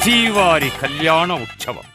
శ్రీవారి కళ్యాణ ఉత్సవం.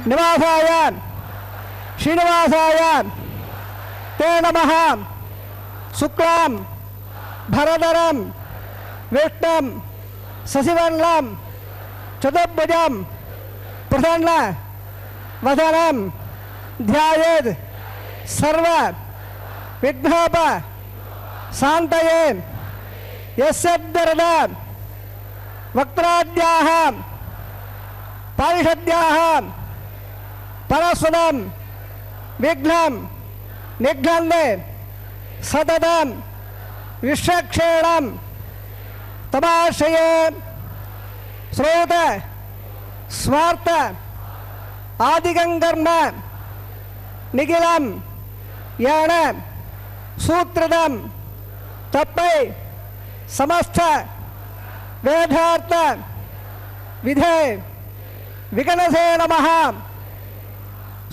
निवासाय श्रीनिवासाय ते नमः। शुक्लां भरधरं विष्णुं शशिवर्णं चतुर्भुजं प्रसन्नवदनं ध्यायेत् सर्व विघ्नोप शान्तये। यस्य दर्दं वक्त्राद्याः पारिषद्याः परस्वदं विघ्नं निघ्नन्ते सततं विश्वक्षेणं तमाश्रये। श्रोत स्वार्थ आदिगं कर्म निखिलं येन सूत्रदं तप्पै समस्त वेदार्थ विधे विगणसे नमः।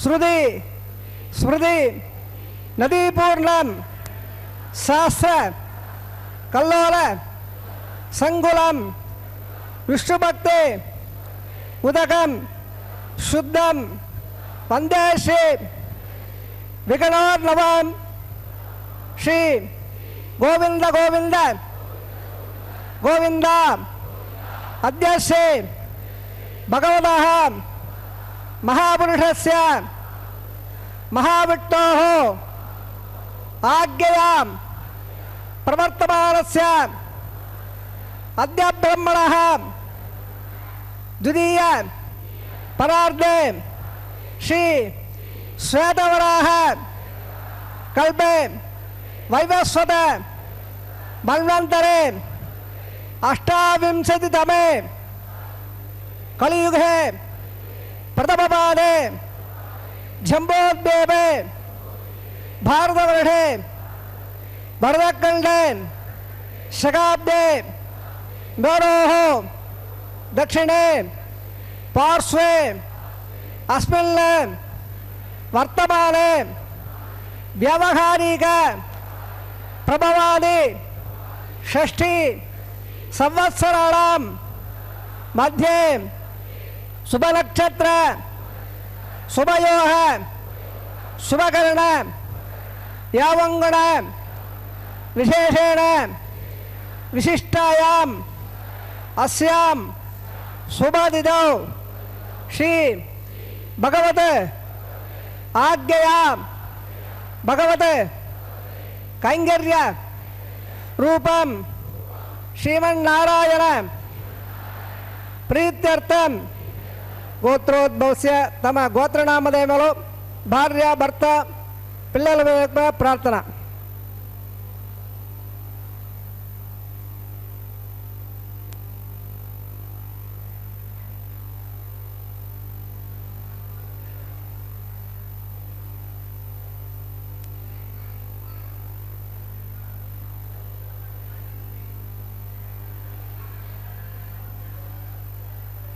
श्रुति स्मृति नदीपूर्णं शास्त्र कल्लोल संकुलं विष्णुभक्ते उदकं शुद्धं वन्दे श्री विगणोर्नवं श्री गोविंद गोविंद गोविंद। अद्य श्री भगवतः महापुरुषस्य महाविष्णोः आज्ञयां प्रवर्तमानस्य अद्य ब्रह्मणः द्वितीय परार्धे श्री श्वेतवराह कल्पे वैवस्वत मन्वन्तरे अष्टाविंशतितमे कलियुगे प्रथमपादे जम्बोद्वीपे भारतवर्षे भरतखण्डे शकाब्दे मेरोः दक्षिणे पार्श्वे अस्मिन् वर्तमाने व्यावहारिक प्रभवादि षष्ठी संवत्सराणां मध्ये शुभनक्षत्र शुभयोः शुभकरण यावंगुण विशेषेण विशिष्टायाम् अस्यां शुभतिथौ श्री भगवत आज्ञयां भगवत कैंकर्य रूपं श्रीमन्नारायण प्रीत्यर्थं गोत्रोद्भवस्य तम गोत्रनामधेयमुलो भार्य भर्त पिल्लल प्रार्थना।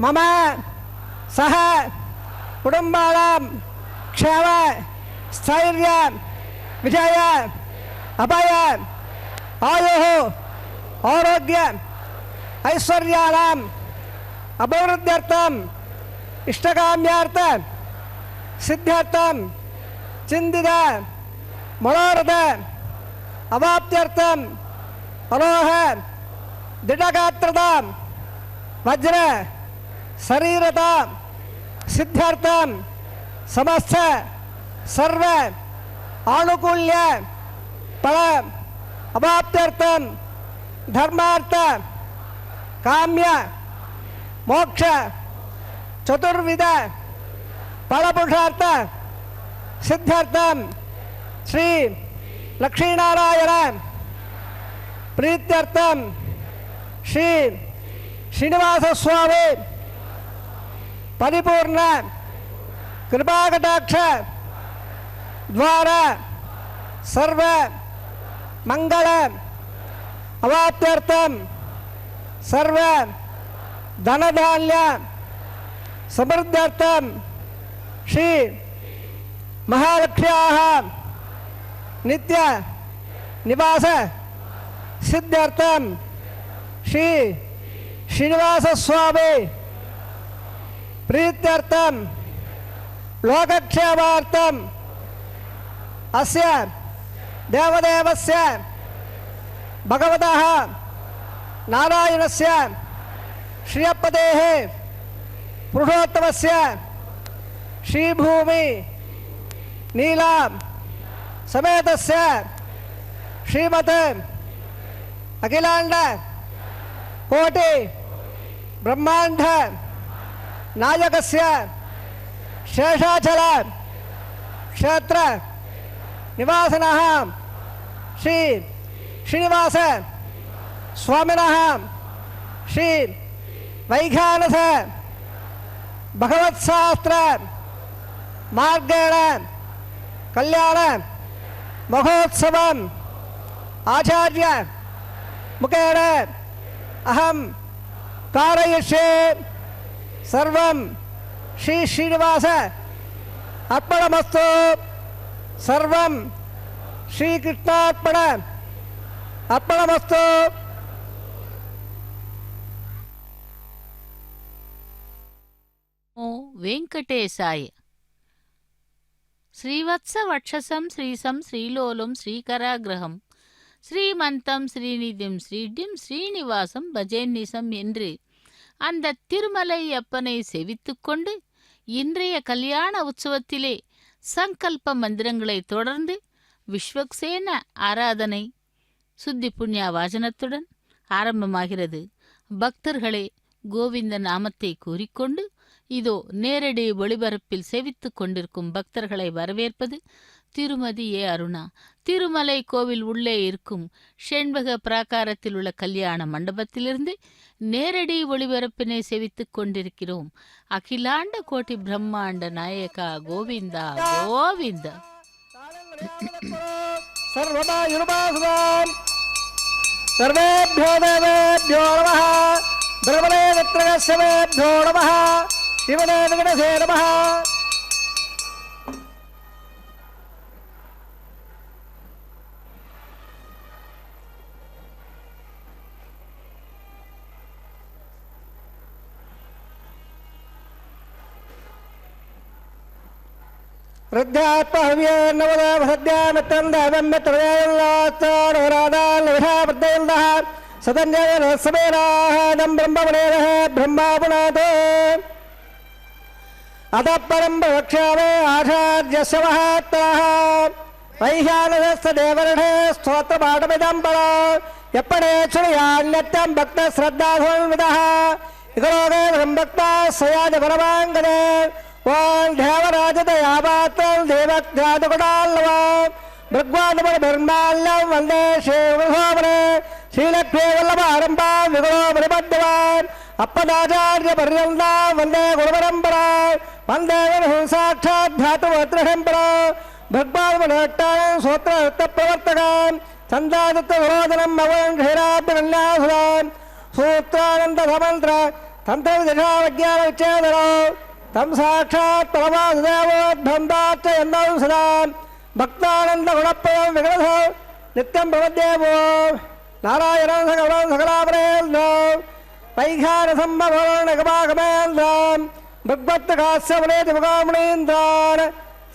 मम सह कुटुंबानां क्षेम स्थैर्य विजय अभय आयुः आरोग्य ऐश्वर्याणाम् अभिवृद्ध्यर्थम् इष्टकाम्यार्थ सिद्ध्यर्थं चिन्तित मनोरथ अवाप्त्यर्थम् अरोह दृढगात्रतां वज्र शरीरता सिद्ध्यर्थं समस्त सर्व आनुकूल्य फल अवाप्त्यर्थं धर्मार्थ काम्य मोक्ष चतुर्विध फलपुरुषार्थ सिद्ध्यर्थं श्री लक्ष्मीनारायण प्रीत्यर्थं श्री श्रीनिवास स्वामी परिपूर्ण कृपाकटाक्ष द्वारा सर्व मंगल अवाप्त्यर्थं सर्व धनधान्य समृद्ध्यर्थं श्री महालक्ष्म्याः नित्य निवास सिद्ध्यर्थं श्री श्रीनिवास स्वामी प्रीत्यर्थं लोकक्षेमार्थम् अस्य देवदेवस्य भगवतः नारायणस्य श्रियपतेः पुरुषोत्तमस्य श्रीभूमि नीला समेतस्य श्रीमत् अखिलांड कोटि ब्रह्मांड नायकस्य शेषाचल क्षेत्र निवासिनः श्री श्रीनिवास स्वामिनः श्री वैखानस भगवत्शास्त्र मार्गेण कल्याण महोत्सवम् आचार्य मुखेन अहं कारयिष्ये सर्वं श्री श्रीनिवास अर्पणमस्तु सर्वं श्रीकृष्णार्पण अर्पणमस्तु। ओ वेंकटेशाय श्रीवत्सवक्षसं श्रीसं श्रीलोलं श्रीकराग्रहं ஸ்ரீமந்தம் ஸ்ரீநிதிம் ஸ்ரீடிம் ஸ்ரீனிவாசம் பஜேன்னிசம் என்று அந்த திருமலை அப்பனை செவித்துக்கொண்டு இன்றைய கல்யாண உற்சவத்திலே சங்கல்ப மந்திரங்களை தொடர்ந்து விஸ்வக்சேன ஆராதனை சுத்தி புண்ணிய வாசனத்துடன் ஆரம்பமாகிறது. பக்தர்களே, கோவிந்த நாமத்தை கூறிக்கொண்டு இதோ நேரடி ஒளிபரப்பில் செவித்துக் கொண்டிருக்கும் பக்தர்களை வரவேற்பது திருமதி ஏ அருணா. திருமலை கோவில் உள்ளே இருக்கும் ஷெண்பக பிராகாரத்தில் உள்ள கல்யாண மண்டபத்திலிருந்து நேரடி ஒளிபரப்பினை செவித்துக் கொண்டிருக்கிறோம். அகிலாண்ட கோட்டி பிரம்மாண்ட நாயகா கோவிந்தா கோவிந்தா. सर्वेभ्यो देवेभ्यो नमः ब्रह्मणे वित्रगस्यवेभ्यो नमः शिवने विघ्नसे नमः। वृद्धात्महव्ये नवदाभद्यामित्रं दैवं मित्रयल्लात्ताडोरादाल्लविषावृद्धयन्दः सदन्यसमेनाहदं ब्रह्मवणेनः ब्रह्मापुनातो अतः परं प्रवक्ष्यामि आचार्यस्य महात्मनः वैशानसदेवर्षे स्तोत्रपाठमिदं परा यप्पणे श्रुयान्यत्यं भक्तश्रद्धासुन्वितः इकलोके भक्ता सयाज परमाङ्गने ओं देवराजदयापात्रं देवज्ञातकुटाल्लवा भृग्वादपरब्रह्माल्यं वन्दे श्रीवृषोपरे श्रीलक्ष्मीवल्लभारम्भां विगुणोपरिपद्यवान् अपदाचार्यपर्यन्तां वन्दे गुरुपरम्परा वन्दे साक्षात् धातुवत्रशम्परा भृग्वादपनट्टानं सूत्रप्रवर्तकान् छन्दादित्यविरोधनम् अवं क्षीराभ्यकन्यासुरान् सूत्रानन्दसमन्त्र तन्त्रविदिशावज्ञानविच्छेदनो तम साक्षात् परमादेवोद्भन्दाच्च सदा भक्तानंद गुणप्रदं विग्रह नित्यं प्रपद्येमो नारायणं सकलं सकलापरेन्द्र वैखानसम्भवनगमागमेन्द्र भगवत्कास्यवनेति मुखामणीन्द्रान्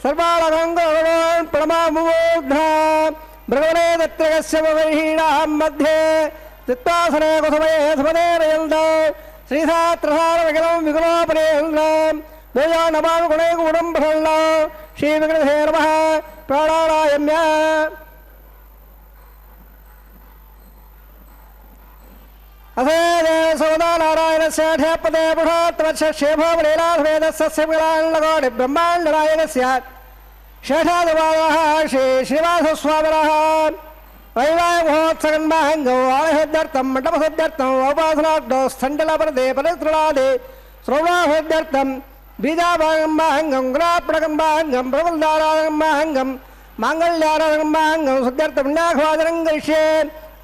सर्वालगङ्गोन् प्रणमामुद्ध भगवने दत्तगस्य वैहीणाहं मध्ये चित्तासने कुसमये सुमदेरयन्द श्रीसात्रसारविगलं विगुणोपरेन्द्रं देयो नमामि गुणैकगुणं प्रसन्न श्रीविघ्नसे नमः। प्राणायाम्य असेदे सौदा नारायणस्य ढेपदे पुरुषोत्तमस्य शेभोपरीलाभेदस्य विगलाल्लगोडि ब्रह्माण्डनायकस्य शेषादिवादः श्री श्रीनिवासस्वामिनः वैवाहमहोत्सवन्माहङ्गौ आलहद्यर्थं मण्डपसद्यर्थं औपासनाग्नौ स्थण्डलपरदे परितृणादे श्रवणाहद्यर्थं बीजाभागम्माहङ्गं गुणात्मकम्माहङ्गं प्रबन्धारागम्माहङ्गं माङ्गल्यारागम्माहङ्गं सद्यर्थं करिष्ये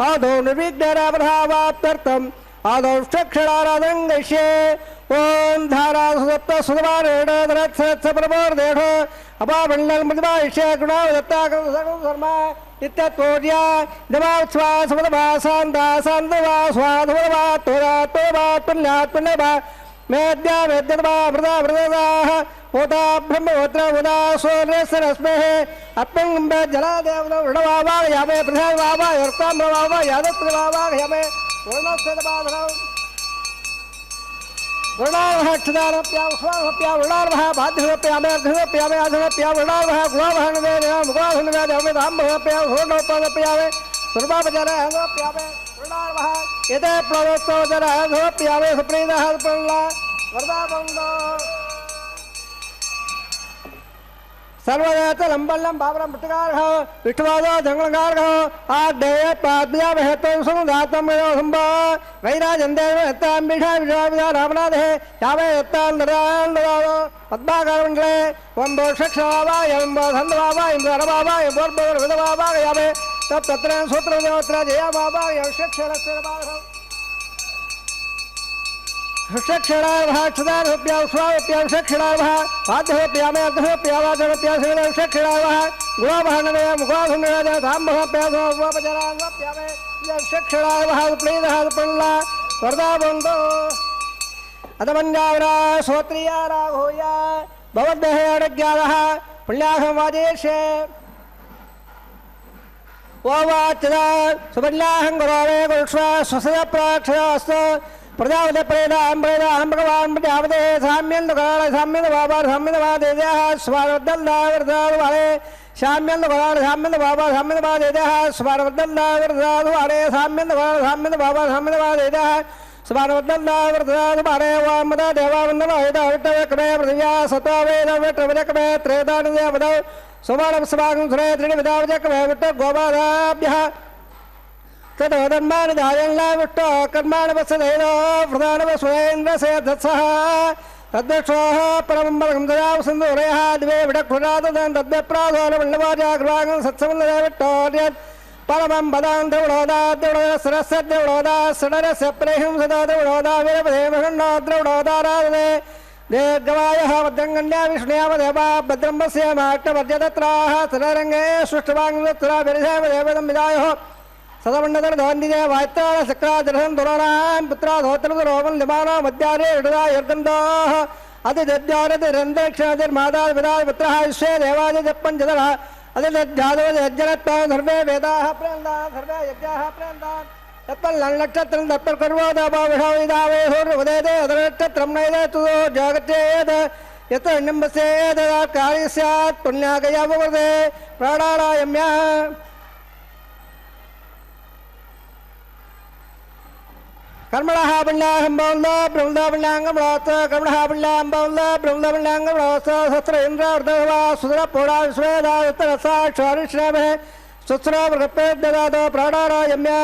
आदौ निर्विघ्नरापधावाप्त्यर्थम् आदौ षक्षराराधनं करिष्ये। ओं धारासुदत्तसुधमानेण धरत्सप्रबोर्देढ अपामण्डलमृतिमाविष्य गुणावदत्ताकर्मा नित्यत्वोर्या दमात्स्वा समदभा सान्ता सान्तवा स्वाधवदभा तोरा तोभा पुण्यात् पुण्यभा मेद्या मेद्यतभा मृदा मृददाः होता ब्रह्मोत्र उदा सूर्यस्मे अप्यंग जलादेव ऋणवावा यावे प्रधानवावा यर्काम्रवावा यादत्रवावा यावे वर्णस्यबाधनम् वर्णार्भः क्षदानप्यावस्वामप्या वर्णार्भः बाध्यप्यामे अर्घप्यामे आधनप्या वर्णार्भः गुणावहनवे मुगाधनवे देवमेधाम्भप्या होर्णोपदप्यावे सर्वापजरहप्यामे वर्णार्भः यते प्रणोत्तोजरहप्यावे सुप्रीतः प्रणला वरदाबन्धो सर्वदेत लंबल्लम बाबरम पुटकारः विष्णुवादो जंगलकारः आदेय पाद्या वहतो समुदातम संभ वैराजंदेव हत्ताम बिषा विषा रामनाथ है यावे हत्ताम नरांडराव पद्माकारमंडले वंबो शक्षवावा यंबो धंधवावा इंद्रवावा यंबो विधवावा यावे तब तत्र सूत्र देवत्र जया बाबा यक्षक्षरस्वरवाह षक्षणार्भः क्षदार्भप्या स्वाप्या षक्षणार्भः पाद्यप्यामे अर्धप्यावाचरप्या षक्षणार्भः गुणावहनवे मुखाधनवे धाम्भप्या सोपचरान्वप्यामे षक्षणार्भः प्रीतः प्रणला वरदाबन्धो अदमन्यावरा श्रोत्रिया राघोया भवद्भ्यः अडज्ञानः पुण्याहमादेशे ओवाचदा सुबल्याहं गुरावे गुरुष्वा स्वसदा प्राक्षयास्त प्रजापति प्रेदां भगवान् प्रजापते साम्यन्दकाल साम्यन्दबाबा साम्यन्दबादेजः स्वारवद्दल्लावरदादुवारे साम्यन्दकाल साम्यन्दबाबा साम्यन्दबादेजः स्वारवद्दल्लावरदादुवारे साम्यन्दकाल साम्यन्दबाबा साम्यन्दबादेजः स्वारवद्दल्लावरदादुवारे वामदा देवावन्दनायदा विट्टवक्रमे पृथिव्या सत्त्ववेद विट्टवजक्रमे त्रेदानुदेवदौ सुमानवस्वागं सुरे त्रिविधावजक्रमे विट्ट गोपादाभ्यः तदोदन्मान दायल्ला विष्टो कर्माण वसदेनो प्रधान वसुरेन्द्र से दत्सः तद्दक्षोः परमं बलं दयाव सिन्धुरयः द्वे विडक्षुरादनं तद्व्यप्रादोलवल्लवाजाग्रवागं सत्समन्दे विट्टोर्यत् परमं पदां द्रवणोदा द्रवणसरस्य द्रवणोदा सडरस्य प्रेहिं सदा द्रवणोदा वीरपदेमषण्णो द्रवणोदाराधने दीर्घवायः भद्रङ्गण्या विष्णुयावदेवा भद्रम्बस्य माट्टवर्जदत्राः सदरङ्गे सृष्टवाङ्गत्रा विरसेवदेवदं विदायोः सदमंडल धोन्दिजे वायत्राल सक्रादर्शन दुराणां पुत्रा धोत्रदरोमन लिमाना मध्यारे हृदा यर्गन्दाः अधिदध्यारद रन्देक्षादिर्मादार विदाय पुत्रः विश्वे देवादि जप्पन् जदरः अधिदध्यादव यज्जनत्वा सर्वे वेदाः प्रेन्दान् सर्वे यज्ञाः प्रेन्दान् तत्पल्लक्षत्रं तत्पर्कर्वोदापा विषाविदावे सूर्यवदेदे अदनक्षत्रं नैदे तुदो जागत्येद यत्र निम्बस्येद कार्य स्यात् पुण्याकयाववर्धे प्राणारायम्यः कर्मणः पुण्याहं बौल्ला ब्रह्मदापुण्याङ्गं रात कर्मणः पुण्याहं बौल्ला ब्रह्मदापुण्याङ्गं रात सत्र इन्द्र अर्धवा सुदर पोड़ा विश्वेदा उत्तरसा क्षारिश्रेमः सुस्रा प्रकप्पे ददातो प्राणारायम्य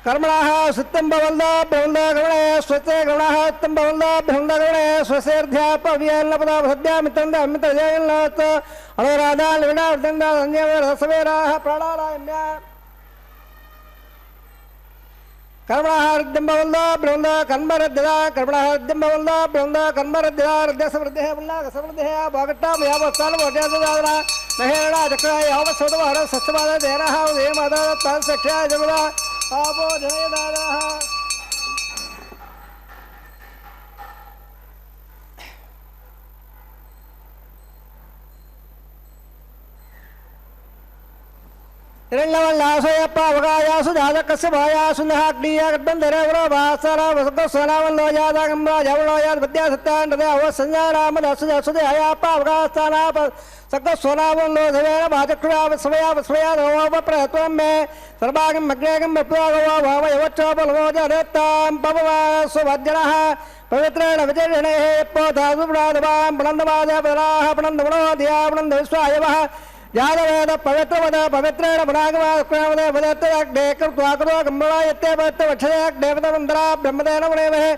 कर्मणः सुत्तं बवल्ला ब्रह्मदागमणे स्वस्ते कर्मणः उत्तं बवल्ला ब्रह्मदागमणे स्वस्तेर्ध्यापव्यल्लपदा सद्यामित्रन्द अमित्रजयल्लात् अणुराधाल विनार्दन्दा संजयसवेराः प्राणारायम्य कर्मणः हृद्यम्बवल्ला ब्रह्म कर्मरद्यदा कर्मणः हृद्यम्बवल्ला ब्रह्म कर्मरद्यदा हृदयसमृद्धिः उल्लासमृद्धिः भागट्टामयावस्तालमोर्जाददादना महेरणा चक्रा यावत्सोदवहर सत्यवाददेनः उदयमादादत्तां सख्या जगदा आपो जयदादाः हिरण्यवल्लासोयप्पा अवगायासु जातकस्य भायासु नहाग्नीया गड्बन्धरेवरो भासरा वसुकस्वनावल्लो जातागम्बा जवलोयात् विद्या सत्यान्डदे अवसंज्ञानामदसु जसुदयाप्पा अवगास्तानाप सकस्वनावल्लो धवेन भाचक्षुरावस्वया धवोपप्रहत्वं मे सर्वागं मग्नेगं विप्वागो भावयवच्छोपलवो जरेत्तां पववासुवज्जनः पवित्रेण विजयणेः पोधासुप्रादवां प्रणन्दवादपदराः प्रणन्दमणोधिया प्रणन्दविश्वायवः यादवेद पवित्रवद पवित्रेण पुरागवादे पदत्ते कृत्वा कृतो गम्भरायत्ते पवित्र वक्षदेवतमन्तरा ब्रह्मदेन पुणेमहे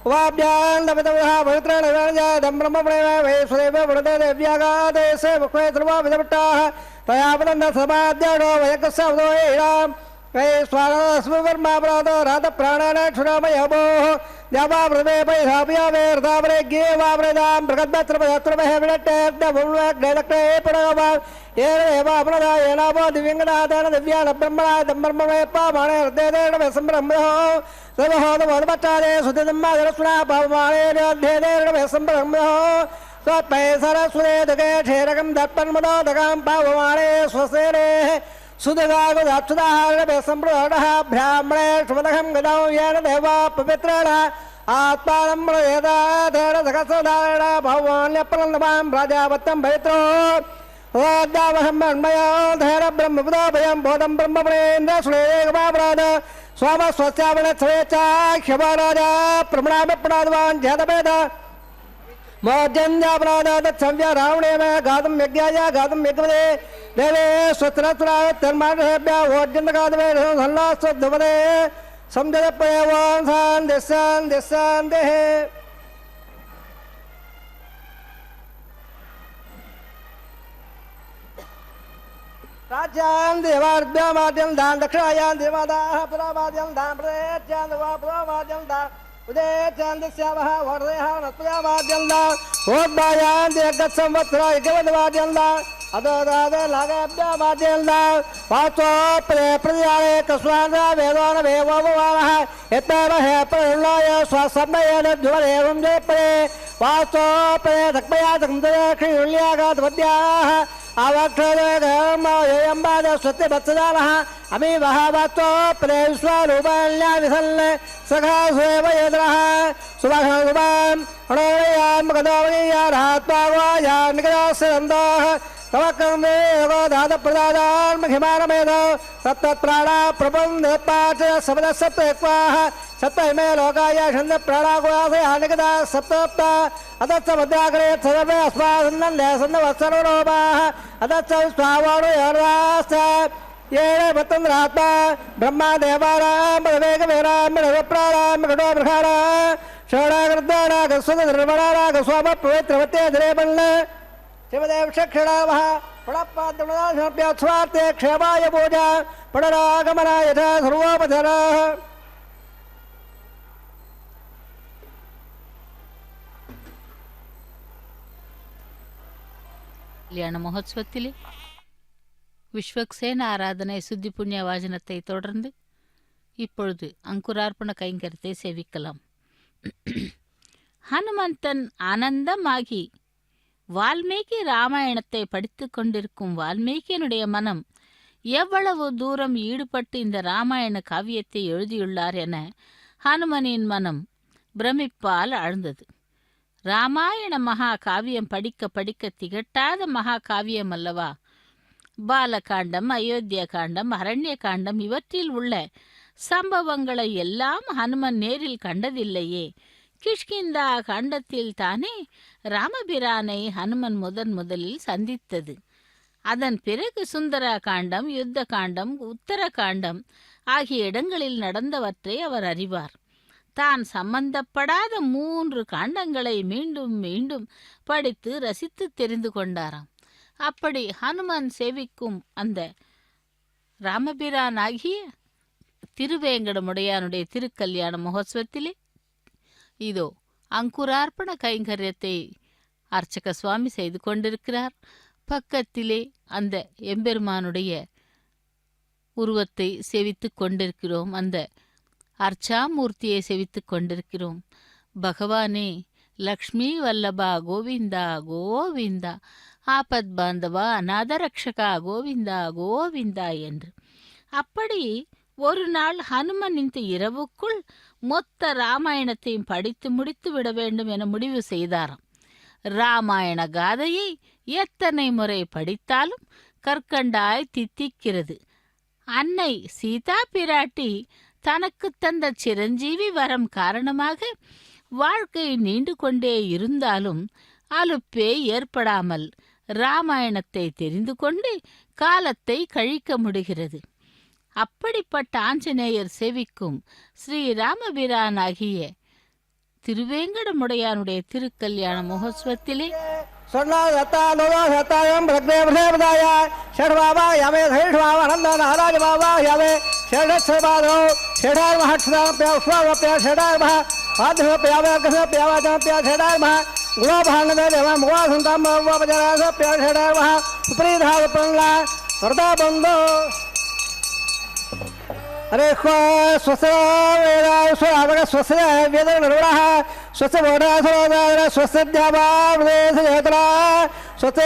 उवाभ्यान्दपितवः पवित्रेण वेणजातं ब्रह्मपुणेमहे वैश्वदेव पुणते देव्यागादेशे मुखे सर्वा विधपट्टाः तया पुनन्द समाद्याडो वयकस्य उदोयेणाम् वैश्वानस्वर्मापराधो रातप्राणेन क्षुरामयभोः द्यावावृते पैधाव्यावे रथावरे गेवावृदां बृहद्भत्रपदत्रमहे विडट्टेर्दभुण्वग्नेलक्रे पुनगवा येनैवापनदा येनापो दिव्यङ्गनाथेन दिव्यान ब्रह्मणा दं ब्रह्मणे पामाणे हृदयेन वसं ब्रह्मणो सर्वहोदमोदपट्टादे सुतिदम्मादरस्वना पवमाने अध्ययने संब्रह्म्यो स्वपै सरस्वते दगे क्षेरकं दत्पन्मदोदकां पवमाने स्वसेने सुदगागुदाक्षुदाहारणे संप्रदः ब्राह्मणे शुभदहं गदौ येन देवा पवित्रेण आत्मानं प्रयेदाधेरसकसदारेण भवान्यपनन्दमां प्राजापत्यं पवित्रो वाद्यावहम्मन्मयो धैर ब्रह्मपुदोभयं बोधं ब्रह्मप्रेन्द्र सुरेकमापराध स्वामस्वस्यावणच्छवेच्छाख्यवाराजा प्रमणामि प्रणादवान् जयदवेद मोजन्यापराध तत्संव्य रावणेन गातुं यज्ञाय गातुं यज्ञवदे देवे स्वस्त्रस्त्रावत्तन्मानहेभ्य वोज्यन्तगातवे धन्नास्वद्भवदे संजयप्रयवान् सान् दिशान्देः राज्यान् देवार्भ्यामाद्यं दान दक्षिणायान् देवादाः पुरामाद्यं दान प्रदेशान् पुरामाद्यं दान उदेशान् दिश्यावः वर्धयः नत्पयामाद्यं दान ओद्बायान् देगत्संवत्सरा यज्ञवद्वाद्यं दान अदोदादे लागाभ्यामाद्यं दान वाचो प्रदियाले कस्वान्द्रा वेदान वेवोपवानः यत्तमहे प्रहृणाय स्वसम्मयेन द्युवदेवं जयपरे वाचो प्रदे धक्मया धक्मदे क्षीणुल्यागाद्वद्याः आवक्षरम्बाद सत्यवत्सदानः अमी वहावतो प्रेस्वरूपण्याविसल्ले सखा स्वेव यद्रः सुभषुभां हणोयां गदोवनीयारात्मावायां निगदास्यन्दः तवकर्मे योगदादप्रदादान् महिमानमेध सत्तत्प्राणा प्रबन्धपाठ शब्दसप्तक्वाः सप्तमे लोकाय छन्दप्राणागुणासया निगदा सप्तप्त अदत्स मध्याग्रे सर्वे अस्मासन्नन्दे सन्नवत्सरोपाः अदत्स स्वावाणो योर्वाश्च येन पतन्द्रात्मा ब्रह्मा देवानां वेगवेरां प्राणां गडो बृहाणा षडागृद्वानागस्वदर्वणानागस्वाम पवित्रवते धरेपन्न शिवदेव क्षणावः पडप्पाद्यप्यात्स्वार्थे क्षेमाय पूजा पडरागमनाय यथा सर्वोपधराः கல்யாண மகோத்சவத்திலே விஸ்வக்சேன ஆராதனை சுத்தி புண்ணிய வாஜனத்தை தொடர்ந்து இப்பொழுது அங்குரார்ப்பண கைங்கரத்தை சேவிக்கலாம். ஹனுமந்தன் ஆனந்தமாகி வால்மீகி ராமாயணத்தை படித்து கொண்டிருக்கும் வால்மீகியனுடைய மனம் எவ்வளவு தூரம் ஈடுபட்டு இந்த ராமாயண காவியத்தை எழுதியுள்ளார் என ஹனுமனின் மனம் பிரமிப்பால் ஆழ்ந்தது. ராமாயண மகா காவியம் படிக்க படிக்க திகட்டாத மகா காவியம் அல்லவா? பாலகாண்டம், அயோத்திய காண்டம், அரண்ய காண்டம் இவற்றில் உள்ள சம்பவங்களை எல்லாம் ஹனுமன் நேரில் கண்டதில்லையே. கிஷ்கிந்தா காண்டத்தில் தானே ராமபிரானை ஹனுமன் முதலில் சந்தித்தது. அதன் பிறகு சுந்தரா காண்டம், யுத்த காண்டம், உத்தர காண்டம் ஆகிய இடங்களில் நடந்தவற்றை அவர் அறிவார். தான் சம்பந்தப்படாத 3 காண்டங்களை மீண்டும் மீண்டும் படித்து ரசித்து தெரிந்து கொண்டாராம். அப்படி ஹனுமன் சேவிக்கும் அந்த ராமபிரான் ஆகிய திருவேங்கடமுடையானுடைய திருக்கல்யாண மகோத்சவத்திலே இதோ அங்குரார்ப்பண கைங்கரியத்தை அர்ச்சக சுவாமி செய்து கொண்டிருக்கிறார். பக்கத்திலே அந்த எம்பெருமானுடைய உருவத்தை செவித்து கொண்டிருக்கிறோம். அந்த அர்ச்சாமூர்த்தியை செவித்து கொண்டிருக்கிறோம். பகவானே லக்ஷ்மி வல்லபா கோவிந்தா கோவிந்தா, ஆபத் பாந்தவா அநாதரக்ஷகா கோவிந்தா கோவிந்தா என்று. அப்படி ஒரு நாள் ஹனுமன் இந்த இரவுக்குள் மொத்த ராமாயணத்தையும் படித்து முடித்து விட வேண்டும் என முடிவு செய்தாராம். ராமாயண காதையை எத்தனை முறை படித்தாலும் கற்கண்டாய் தித்திக்கிறது. அன்னை சீதா பிராட்டி தனக்கு தந்த சிரஞ்சீவி வரம் காரணமாக வாழ்க்கை நீண்டு கொண்டே இருந்தாலும் அலுப்பே ஏற்படாமல் ராமாயணத்தை தெரிந்து கொண்டு காலத்தை கழிக்க முடிகிறது. அப்படிப்பட்ட ஆஞ்சநேயர் சேவிக்கும் ஸ்ரீராமபிரான் ஆகிய திருவேங்கடமுடையானுடைய திருக்கல்யாண மகோத்சவத்திலே अरे स्वस्य वेदावक स्वस्य वेद निर्वणः स्वस्य बोधासुरोदार स्वस्य ध्यावादेशेतरा स्वस्य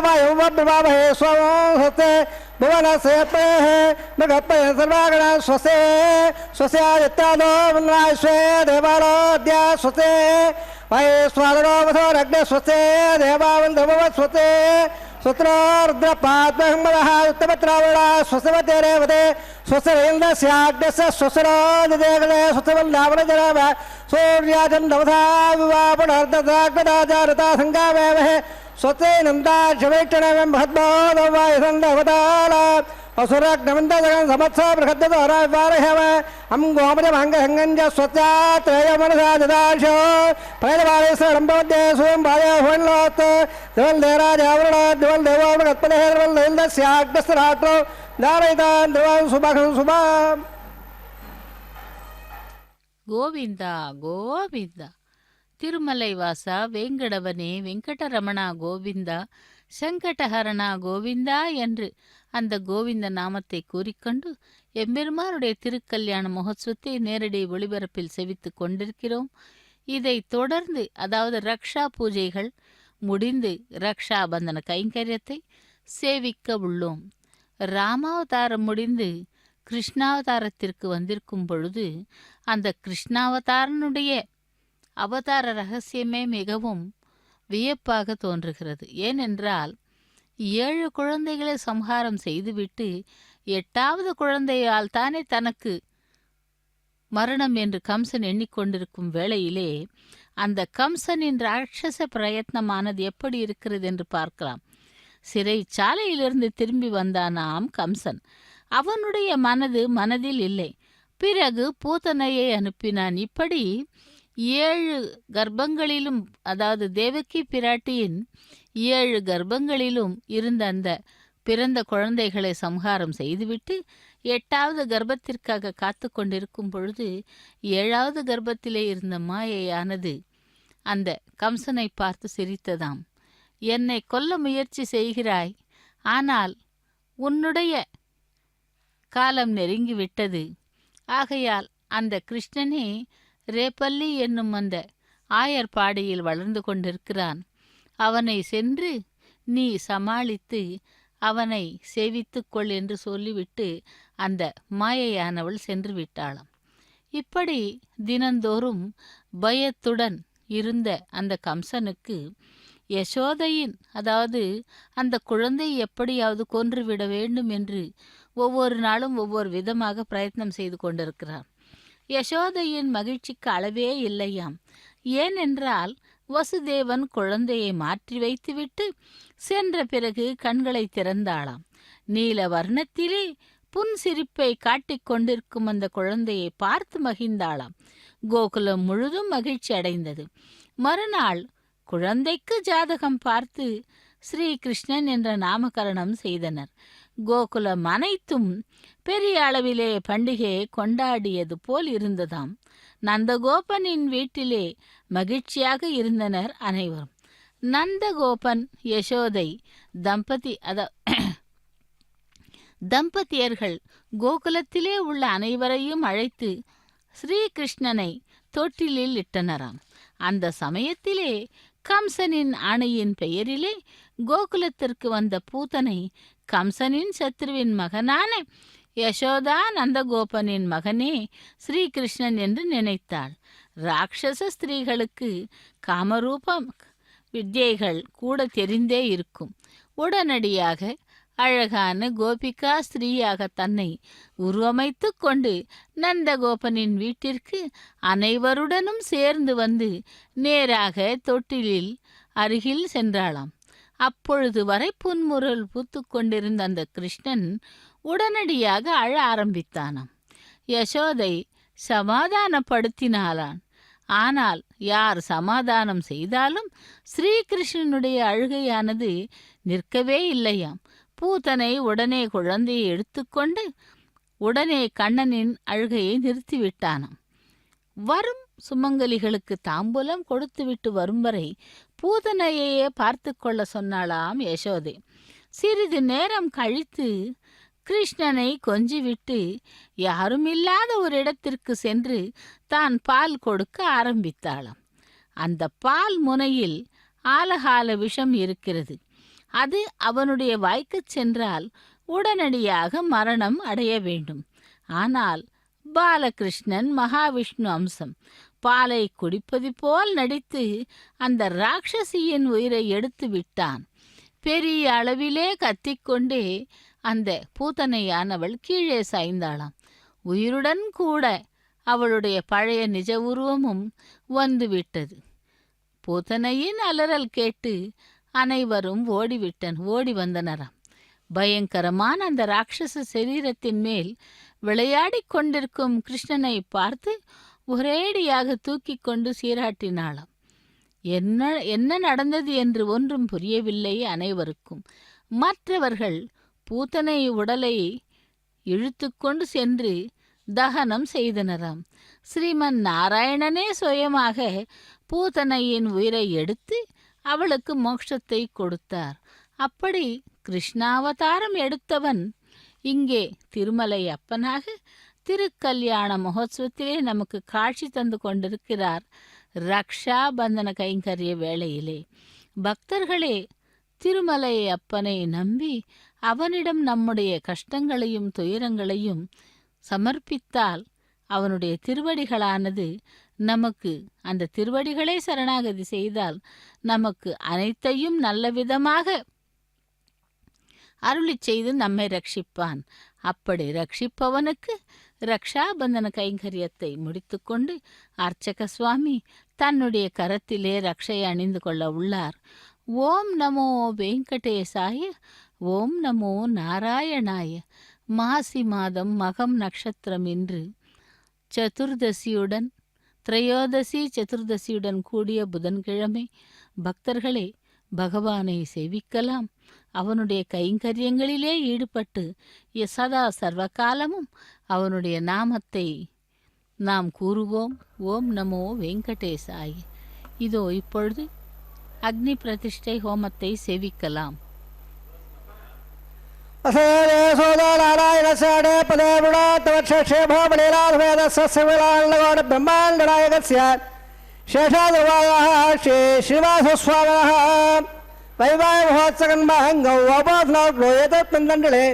वायुवब्रवामहे स्वं स्वस्य भुवनस्यपेः मृगपय सर्वागणा स्वस्य स्वस्यादित्यादो वन्द्राश्वे देवालोद्या स्वस्य वये स्वादनो वसोरग्ने स्वस्य देवावन्द्रभव स्वस्य स्वस्त्रोर्द्रपाद्महम्मदः उत्तमत्रावणा स्वस्यवते रेवते स्वस्येन्द्रस्याग्नस्य स्वस्यरोदिदेवते स्वस्यवल्लावनजराव सूर्याचन्द्रवधा विवापुनर्ददाग्नदाचारता सङ्गामेवहे स्वस्यैनन्दाक्षवेक्षणं महद्बोधवायुसन्दवताल असुरग्नमन्दजगन् समत्स बृहद्दोरावारहव अं गोमजमङ्गहङ्गञ्च स्वस्यात्रयमनसा ददाशो प्रैदवालेश्वरम्भवद्ये स्वयं भायहोन्लोत् दिवल्देराजावरण दिवल्देवोमगत्पदेः दिवल्देन्दस्याग्नस्तराट्रो दारयितान् दिवं सुभगं सुभाम् கோவிந்தா கோவிந்தா. திருமலை வாசா வேங்கடவனே வெங்கடரமணா கோவிந்தா சங்கடஹரணா கோவிந்தா என்று அந்த கோவிந்த நாமத்தை கூறிக்கொண்டு எம்பெருமானுடைய திருக்கல்யாண மகோத்சவத்தை நேரடி ஒளிபரப்பில் செவித்து கொண்டிருக்கிறோம். இதை தொடர்ந்து அதாவது ரக்ஷா பூஜைகள் முடிந்து ரக்ஷா பந்தன கைங்கரியத்தை சேவிக்க உள்ளோம். ராமாவதாரம் முடிந்து கிருஷ்ணாவதாரத்திற்கு வந்திருக்கும் பொழுது அந்த கிருஷ்ணாவதாரனுடைய அவதார ரகசியமே மிகவும் வியப்பாக தோன்றுகிறது. ஏனென்றால் 7 குழந்தைகளை சம்ஹாரம் செய்துவிட்டு 8வது குழந்தையால் தானே தனக்கு மரணம் என்று கம்சன் எண்ணிக்கொண்டிருக்கும் வேளையிலே அந்த கம்சனின் ராட்சச பிரயத்னமானது எப்படி இருக்கிறது என்று பார்க்கலாம். சிறைச்சாலையிலிருந்து திரும்பி வந்தானாம் கம்சன். அவனுடைய மனதில் இல்லை. பிறகு பூதனையை அனுப்பினான். இப்படி 7 கர்ப்பங்களிலும் அதாவது தேவகி பிராட்டியின் 7 கர்ப்பங்களிலும் இருந்த அந்த பிறந்த குழந்தைகளை சம்ஹாரம் செய்துவிட்டு 8வது கர்ப்பத்திற்காக காத்து கொண்டிருக்கும் பொழுது 7வது கர்ப்பத்திலே இருந்த மாயையானது அந்த கம்சனை பார்த்து சிரித்ததாம். என்னை கொல்ல முயற்சி செய்கிறாய், ஆனால் உன்னுடைய காலம் நெருங்கிவிட்டது. ஆகையால் அந்த கிருஷ்ணனே ரேப்பள்ளி என்னும் அந்த ஆயர்பாடியில் வளர்ந்து கொண்டிருக்கிறான். அவனை சென்று நீ சமாளித்து அவனை சேவித்துக்கொள் என்று சொல்லிவிட்டு அந்த மாயையானவள் சென்று விட்டாளாம். இப்படி தினந்தோறும் பயத்துடன் இருந்த அந்த கம்சனுக்கு யசோதையின் அதாவது அந்த குழந்தை எப்படியாவது கொன்றுவிட வேண்டும் என்று ஒவ்வொரு நாளும் ஒவ்வொரு விதமாக பிரயத்னம் செய்து கொண்டிருக்கிறான். யசோதையின் மகிழ்ச்சிக்கு அளவே இல்லையாம். ஏனென்றால் வசுதேவன் குழந்தையை மாற்றி வைத்துவிட்டு சென்ற பிறகு கண்களை திறந்தாளாம். நீல வர்ணத்திலே புன்சிரிப்பை காட்டிக் கொண்டிருக்கும் அந்த குழந்தையை பார்த்து மகிழ்ந்தாளாம். கோகுலம் முழுதும் மகிழ்ச்சி அடைந்தது. மறுநாள் குழந்தைக்கு ஜாதகம் பார்த்து ஸ்ரீகிருஷ்ணன் என்ற நாமகரணம் செய்தனர். கோகுலம் அனைத்தும் பெரிய அளவிலே பண்டிகையை கொண்டாடியது போல் இருந்ததாம். நந்தகோபனின் வீட்டிலே மகிழ்ச்சியாக இருந்தனர் அனைவரும். நந்தகோபன் யசோதை தம்பதியர்கள் கோகுலத்திலே உள்ள அனைவரையும் அழைத்து ஸ்ரீகிருஷ்ணனை தொட்டிலில் இட்டனராம். அந்த சமயத்திலே கம்சனின் ஆணையின் பெயரிலே கோகுலத்திற்கு வந்த பூதனை கம்சனின் சத்ருவின் மகனான யசோதா நந்தகோபனின் மகனே ஸ்ரீகிருஷ்ணன் என்று நினைத்தாள். ராட்சச ஸ்திரீகளுக்கு காமரூபம் வித்யைகள் கூட தெரிந்தே இருக்கும். உடனடியாக அழகான கோபிகா ஸ்திரீயாக தன்னை உருவமைத்து கொண்டு நந்தகோபனின் வீட்டிற்கு அனைவருடனும் சேர்ந்து வந்து நேராக தொட்டிலில் அருகில் சென்றாளாம். அப்பொழுது வரை புன்முறுவல் பூத்து கொண்டிருந்த அந்த கிருஷ்ணன் உடனடியாக அழ ஆரம்பித்தானாம். யசோதை சமாதானப்படுத்தினாளான். ஆனால் யார் சமாதானம் செய்தாலும் ஸ்ரீகிருஷ்ணனுடைய அழுகையானது நிற்கவே இல்லையாம். பூதனை உடனே குழந்தையை எடுத்துக்கொண்டு உடனே கண்ணனின் அழுகையை நிறுத்திவிட்டானாம். வரும் சுமங்கலிகளுக்கு தாம்பூலம் கொடுத்துவிட்டு வரும் வரை பூதனையே பார்த்து கொள்ள சொன்னாளாம் யசோதை. சிறிது நேரம் கழித்து கிருஷ்ணனை கொஞ்சிவிட்டு யாருமில்லாத ஒரு இடத்திற்கு சென்று தான் பால் கொடுக்க ஆரம்பித்தாளாம். அந்த பால் முனையில் ஆலகால விஷம் இருக்கிறது. அது அவனுடைய வாய்க்குச் சென்றால் உடனடியாக மரணம் அடைய வேண்டும். ஆனால் பாலகிருஷ்ணன் மகாவிஷ்ணு அம்சம். பாலை குடிப்பது போல் நடித்து அந்த ராட்சசியின் உயிரை எடுத்து விட்டான். பெரிய அளவிலே கத்திக்கொண்டே அந்த பூத்தனையானவள் கீழே சாய்ந்தாளாம். உயிருடன் கூட அவளுடைய பழைய நிஜ உருவமும் வந்துவிட்டது. பூத்தனையின் அலறல் கேட்டு அனைவரும் ஓடி வந்தனராம். பயங்கரமான அந்த ராட்சச சரீரத்தின் மேல் விளையாடிக் கொண்டிருக்கும் கிருஷ்ணனை பார்த்து ஒரேடியாக தூக்கி கொண்டு சீராட்டினாளாம். என்ன நடந்தது என்று ஒன்றும் புரியவில்லை அனைவருக்கும். மற்றவர்கள் பூத்தனை உடலை இழுத்து கொண்டு சென்று தகனம் செய்தனராம். ஸ்ரீமன் நாராயணனே சுயமாக பூத்தனையின் உயிரை எடுத்து அவளுக்கு மோட்சத்தை கொடுத்தார். அப்படி கிருஷ்ணாவதாரம் எடுத்தவன் இங்கே திருமலை அப்பனாக திருக்கல்யாண மகோத்சவத்திலே நமக்கு காட்சி தந்து கொண்டிருக்கிறார். ரக்ஷா பந்தன கைங்கரிய வேளையிலே பக்தர்களே, திருமலை அப்பனை நம்பி அவனிடம் நம்முடைய கஷ்டங்களையும் துயரங்களையும் சமர்ப்பித்தால் அவனுடைய திருவடிகளானது நமக்கு, அந்த திருவடிகளை சரணாகதி செய்தால் நமக்கு அனைத்தையும் நல்ல விதமாக அருளி செய்து நம்மை ரட்சிப்பான். அப்படி ரட்சிப்பவனுக்கு ரக்ஷாபந்தன கைங்கரியத்தை முடித்துக்கொண்டு அர்ச்சக சுவாமி தன்னுடைய கரத்திலே ரக்ஷை அணிந்து கொள்ள உள்ளார். ஓம் நமோ வெங்கடேசாய, ஓம் நமோ நாராயணாய. மாசி மாதம் மகம் நட்சத்திரம் இன்று திரையோதசி சதுர்தசியுடன் கூடிய புதன்கிழமை. பக்தர்களே, பகவானை சேவிக்கலாம். அவனுடைய கைங்கரியங்களிலே ஈடுபட்டு சதா சர்வகாலமும் அவனுடைய நாமத்தை நாம் கூறுவோம். ஓம் நமோ வெங்கடேசாய. இதோ இப்பொழுது அக்னி பிரதிஷ்டை ஹோமத்தை சேவிக்கலாம். वैवाहमहोत्सकन्महङ्गौवोत्सवन्दण्डले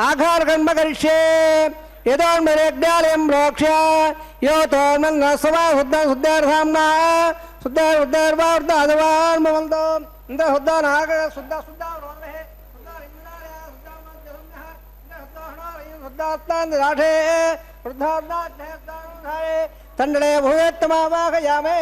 आघारकन्मकरिष्ये यतोन्मरेग्यालयं प्रोक्ष्य यो तोन्मन्नस्वा शुद्धार्थाम्ना शुद्धार्वार्धादवान्मवन्तो इन्द्रशुद्धानाग शुद्धारोन्महे शुद्धात्तान्दाठे शुद्धार्धाढे तण्डले भूयत्तमावाहयामे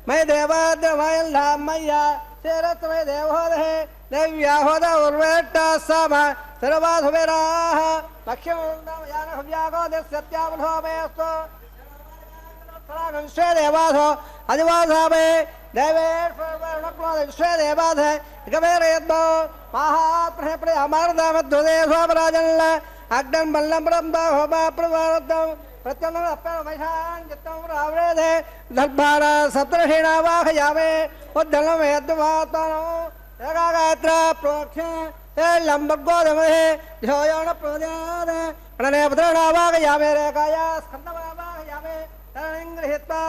मैं देवाद्रमयल्लामय्या शेरत्वय देवहोदहे देव्याहोद उर्वेट्टा सम सर्वाधुवेराः लक्ष्यमुण्डमयानहव्यागो सत्यावधोमेऽस्तु विश्वे देवाधो अधिवाधामे देवेश्वरवर्णप्लो विश्वे बाध गवेरयद्मो महाप्रहे अमरदामध्वदेशोपराजन् अग्नं बल्लं ब्रह्म होमा प्रवादं प्रत्यनं अपैशान् चित्तं रावृधे दर्भार सप्तर्षिणावाहयामे उद्धलं यद्वात्मनो एकागात्रा प्रोक्ष्य लम्बगोदमहे ध्योयोन प्रोद्याद प्रणयपुत्रणावाहयामे रेखाया स्कन्दवाहयामे तरणिङ्गृहीत्वा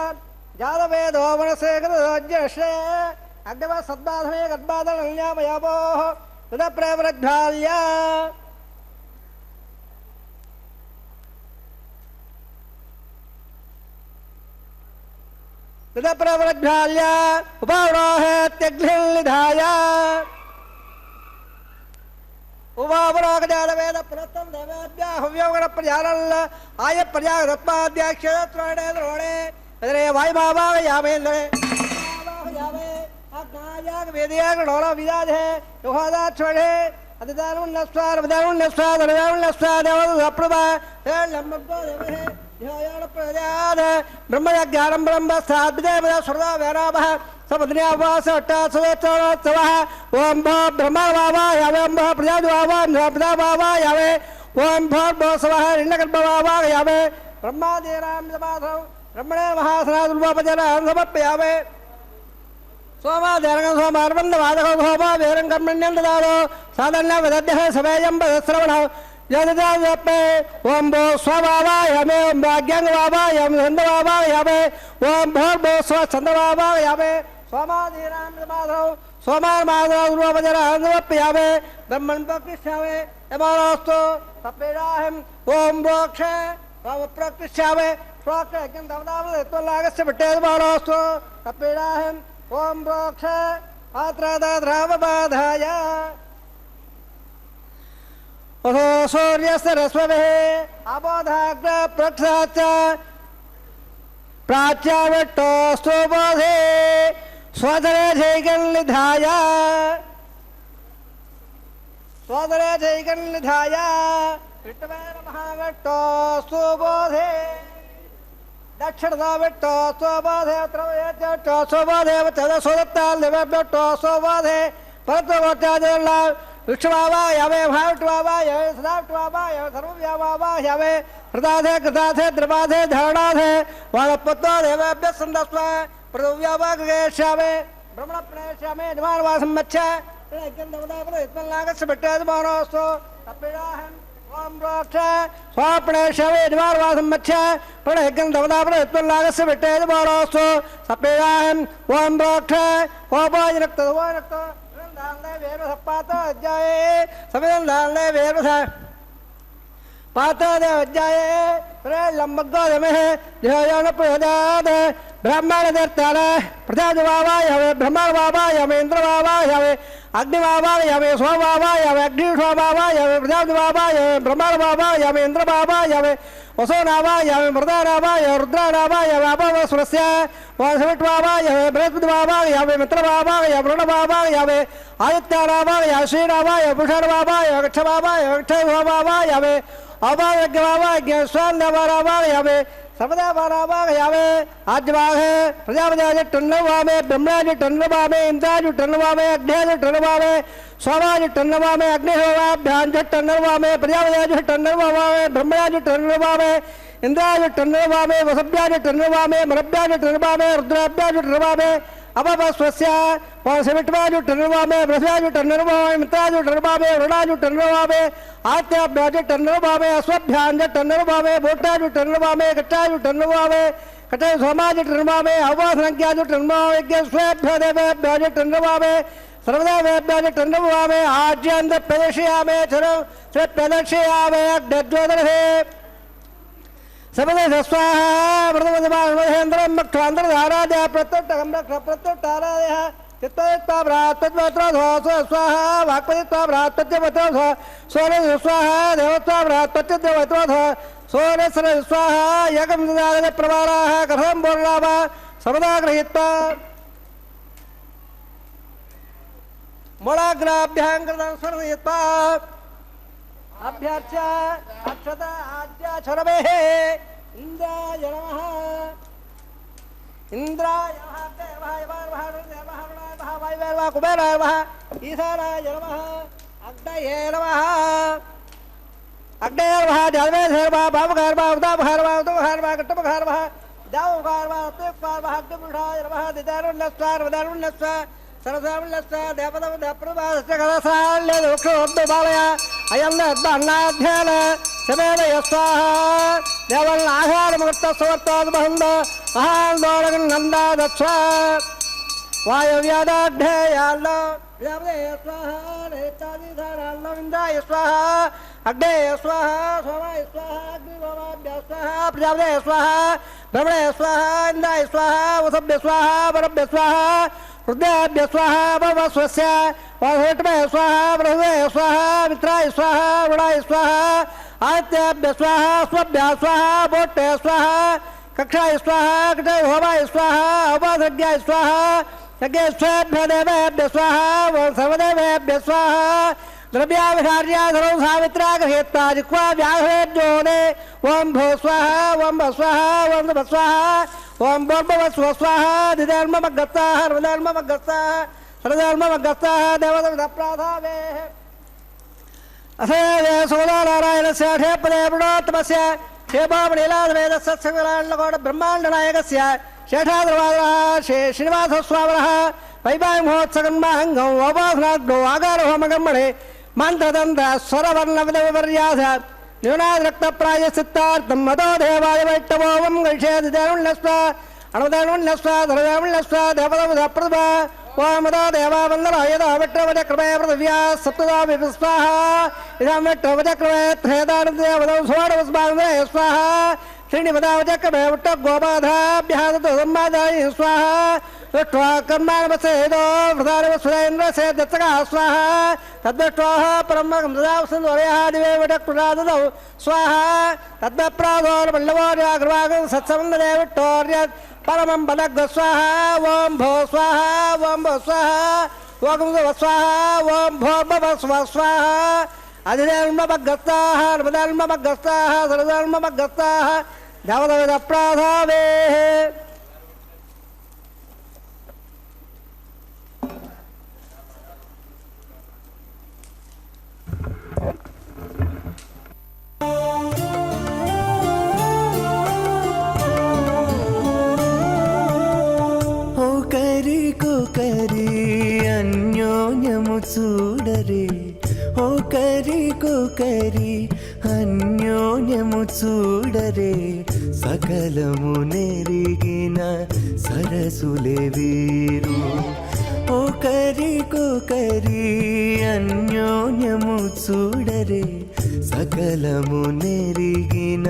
जातवेदो मनसे गतोज्यश्रे अग्नव सद्बाधमे गद्बादनल्यामयापोः तदप्रवृद्धाल्या तदप्रवृद्धाल्या उपावरोहेत्यग्निर्निधाय उपावरोगजातवेद पुरस्तं देवेभ्यः हव्योगणप्रजानल् आयप्रजागतत्पाद्याक्षरत्वणे द्रोणे तदरे वायुभावाहयामेन्द्रे वाहयामे अग्नायाग वेदयाग नोरा विदाधे युहादाच्छणे अदिदारुण्यस्वार विदारुण्यस्वार दरुण्यस्वार देवदप्रभा हे लम्बगो देवहे ध्यायान प्रजाद ब्रह्मज्ञानं ब्रह्मस्थाद्विदेवदा सर्वदा वैरावः सबद्न्यावास अट्टासुदोत्सवः ओम भो ब्रह्मवावायावे ओम भो प्रजाद्वावायावे ओम भो भोसवः हिरण्यगर्भवावायावे ब्रह्मादेरां समाधौ ब्रह्मणे महासनादुर्वापजनां समर्पयामे सोमादेरं सोमार्बन्धवादको सोमा वेरं कर्मण्यं ददातो साधन्य वदद्यः सवेयं वदश्रवणः यददापे ओम भो स्वभावायामे ओम भाग्यं भावायाम छन्दभावायामे ओम भोर्भो स्वच्छन्दभावायामे सोमाधीनां माधव सोमार माधव रूपजरान्वप्यामे ब्रह्मण प्रकृष्यामे यमानस्तु तपेडाहं ओम मोक्ष ओम प्रकृष्यामे स्वाक्यं दवदावले त्वलागस्य विट्टेदमानस्तु तपेडाहं ओम मोक्ष आत्रादाद्रावबाधाय अथो सूर्यस्य रश्मभिः अबोधाग्र प्रक्षाच प्राच्याविट्टोऽस्तु बोधे स्वदरे जैगन्निधाय विट्टवेन महाविट्टोऽस्तु बोधे दक्षिणदा विट्टोऽस्तु बोधे त्रयच्चोऽस्तु बोधे चतुर्सोदत्ताल्दिव्यट्टोऽस्तु बोधे परत्वगोत्यादिर्ला विष्णुवावायावे भाविष्वावायावे सदाविष्वावायावे सर्वव्यावावायावे हृदाधे कृताधे द्रवाधे धरणाधे वाणपत्तो देवेभ्यः सन्दस्व प्रदव्यावागेष्यामे ब्रह्मणप्रणेष्यामे निवारवासं मच्छ इत्मल्लागस्य भट्टेदमानोऽस्तु तप्पिडाहं ओम रोक्ष स्वाप्रणेष्यामे निवारवासं मच्छ प्रणयगन्धवदापन इत्मल्लागस्य भट्टेदमानोऽस्तु तप्पिडाहं ओम रोक्ष ओपायनक्तदवानक्त पाता अध्याये समिधं धारणे वेरसा पाता दे अध्याये लंबगोदमेः ध्यान प्रदाद ब्राह्मण दत्तान प्रजावावायवे ब्रह्मण वावायवे इंद्र वावायवे अग्नि वावायवे सोम वावायवे अग्नि वावायवे प्रजावावायवे ब्रह्मण वावायवे इंद्र वावायवे वसोनावायवे मृदानावायवे रुद्रानावायवे अपवस्वस्य वासविट्वावायवे बृहस्पतिवावायवे मित्रवावायवे वरुणवावायवे आदित्यानावायवे श्रीनावायवे पुषणवावायवे गच्छवावायवे गच्छवावायवे अवायज्ञवावायज्ञ स्वान्नवावायवे सर्वदावावायवे आज्वाहे प्रजापतिराज टन्नवामे ब्रह्मराज टन्नवामे इंद्राज टन्नवामे अग्निराज टन्नवामे सोमाज टन्नवामे अग्निहोवाभ्याज टन्नवामे प्रजापतिराज टन्नवामे ब्रह्मराज टन्नवामे इंद्राज टन्नवामे वसभ्याज टन्नवामे मरभ्याज टन्नवामे रुद्राभ्याज टन्नवामे अपवस्वस्य वासविट्वाज टन्नवामे बृहस्पतिराज टन्नवामे मित्राज टन्नवामे वरुणाज टन्नवामे आदित्याभ्याज टन्नवामे अश्वभ्याज टन्नवामे भूटाज टन्नवामे गच्छाज टन्नवामे कटे सोमाज टन्नवामे अवासनज्ञाज टन्नवामे स्वेभ्यो देवेभ्याज टन्नवामे सर्वदा वेभ्याज टन्नवामे आज्यान्त प्रदर्शयामे चरो स्वे प्रदर्शयामे अग्निज्योतिर्हे सबले स्वाहा मृदमदमाहेन्द्रं मक्षान्द्रधारादय प्रत्यट्टकं रक्ष प्रत्यट्टारादयः चित्तयत्वा भ्रातत्वत्रोधो स्वाहा वाक्पतित्वा भ्रातत्यवत्रोधो सोनः स्वाहा देवत्वा भ्रातत्यवत्रोधो सोनसर स्वाहा यगं ददादय प्रवाराः कथं बोर्णाव सर्वदा गृहीत्वा मोळाग्राभ्यां कृतं सर्वयत्वा अभ्यर्च्य अक्षता आद्याचरवेः इंद्राय नमः इंद्राय नमः देवाय नमः देवाय नमः वायुवे नमः कुबेराय नमः ईशानाय नमः अग्नये नमः अग्नये नमः जलवे नमः भावगाय नमः उदाभाय नमः उदभाय नमः गट्टभाय नमः दावगाय नमः अत्युक्ताय नमः अग्निपुरुषाय नमः दिदारुण्यस्वार वदारुण्यस्वार सरसावल्लस्सा देवदव देवप्रभासस्य कलसाल्य दुःखोद्दबालय अयं नद्दन्नाध्ययन समेव यस्वाहा देवल्लाहारमुक्तस्वर्तोद्बन्ध महान्दोलगन्नन्दादत्स्वा वायव्यादाढ्ययाल्ल व्यावदे स्वाहा नेतादिधाराल्ल विन्दाय स्वाहा अग्ने स्वाहा सोमाय स्वाहा अग्निभवाभ्य स्वाहा प्रजापते स्वाहा ब्रह्मणे स्वाहा इन्द्राय स्वाहा वसभ्य स्वाहा परभ्य स्वाहा रुद्राभ्य स्वाहा भवस्वस्य वासविट्वे स्वाहा बृहस्पतये स्वाहा मित्राय स्वाहा वरुणाय स्वाहा आदित्याभ्य स्वाहा स्वभ्य स्वाहा बोट्टे स्वाहा कक्षाय स्वाहा कटे होमाय स्वाहा उपासज्ञाय स्वाहा यज्ञे स्वेभ्य देवेभ्य स्वाहा सर्वदेवेभ्य स्वाहा द्रव्याभिधार्या सर्वं सावित्रा गृहीत्वा जिह्वा व्याघ्रेज्योने ओम भो स्वाहा ओम भ स्वाहा ओम भ स्वाहा ओम भोर्भुवस्व स्वाहा दिधर्ममगत्ताः सर्वधर्ममगत्ताः सर्वधर्ममगत्ताः देवदप्राधावेः असेवे सोदानारायणस्य क्षेपदे प्रणोत्तमस्य क्षेपामणीलादवेदस्य ब्रह्माण्डनायकस्य शेषाद्रवादः श्रीनिवासस्वामिनः వైభావి మహోత్సగన్మాంగం ఓపాసనాగ్రో ఆగార హోమగమ్మడే మంత్రతంత్ర స్వరవర్ణ విధవిపర్యాస న్యూనాద్రక్త ప్రాయశ్చిత్తార్థం మతో దేవాయ వైట్టవోవం గైషేది దేవుణ్యస్వ అణుదేవుణ్యస్వ ధరదేవుణ్యస్వ దేవదవ ప్రతిభ ఓమదో దేవావందన యదో విట్రవచక్రమే పృథివ్యా సప్తదా విస్వాహ ఇదం విట్రవచక్రమే త్రేదానదేవదం సువర్ణవస్మాదే స్వాహ శ్రీనిపదావచక్రమే విట్ట గోపాధాభ్యాసతో సంబాదాయ స్వాహ విష్ట్వా కర్మాణవసేదో వృధారవసురేంద్రసే దత్తగా స్వాహ తద్విష్ట్వాహ పరమకం దదావసందోరయः దివే విటక్రురాదదౌ స్వాహ తద్వప్రాదోర్మల్లవోర్యాగ్రవాగం సత్సందదే విట్టోర్యత్ పరమం బలగ్గ స్వాహ ఓం భో స్వాహ ఓం భో స్వాహ ఓం భవ స్వాహ ఓం భో భవ స్వాహ అధిదేన్మభగ్గస్తాః నమదాన్మభగ్గస్తాః సరదాన్మభగ్గస్తాః దేవదవిద ప్రాధావే ఒకరికొకరి అన్యోన్యము చూడరే ఒకరికొకరి అన్యోన్యము చూడరే సకలము నెరిగిన సరసులే వీరు ఒకరికొకరి అన్యోన్యము చూడరే సకలము నెరిగిన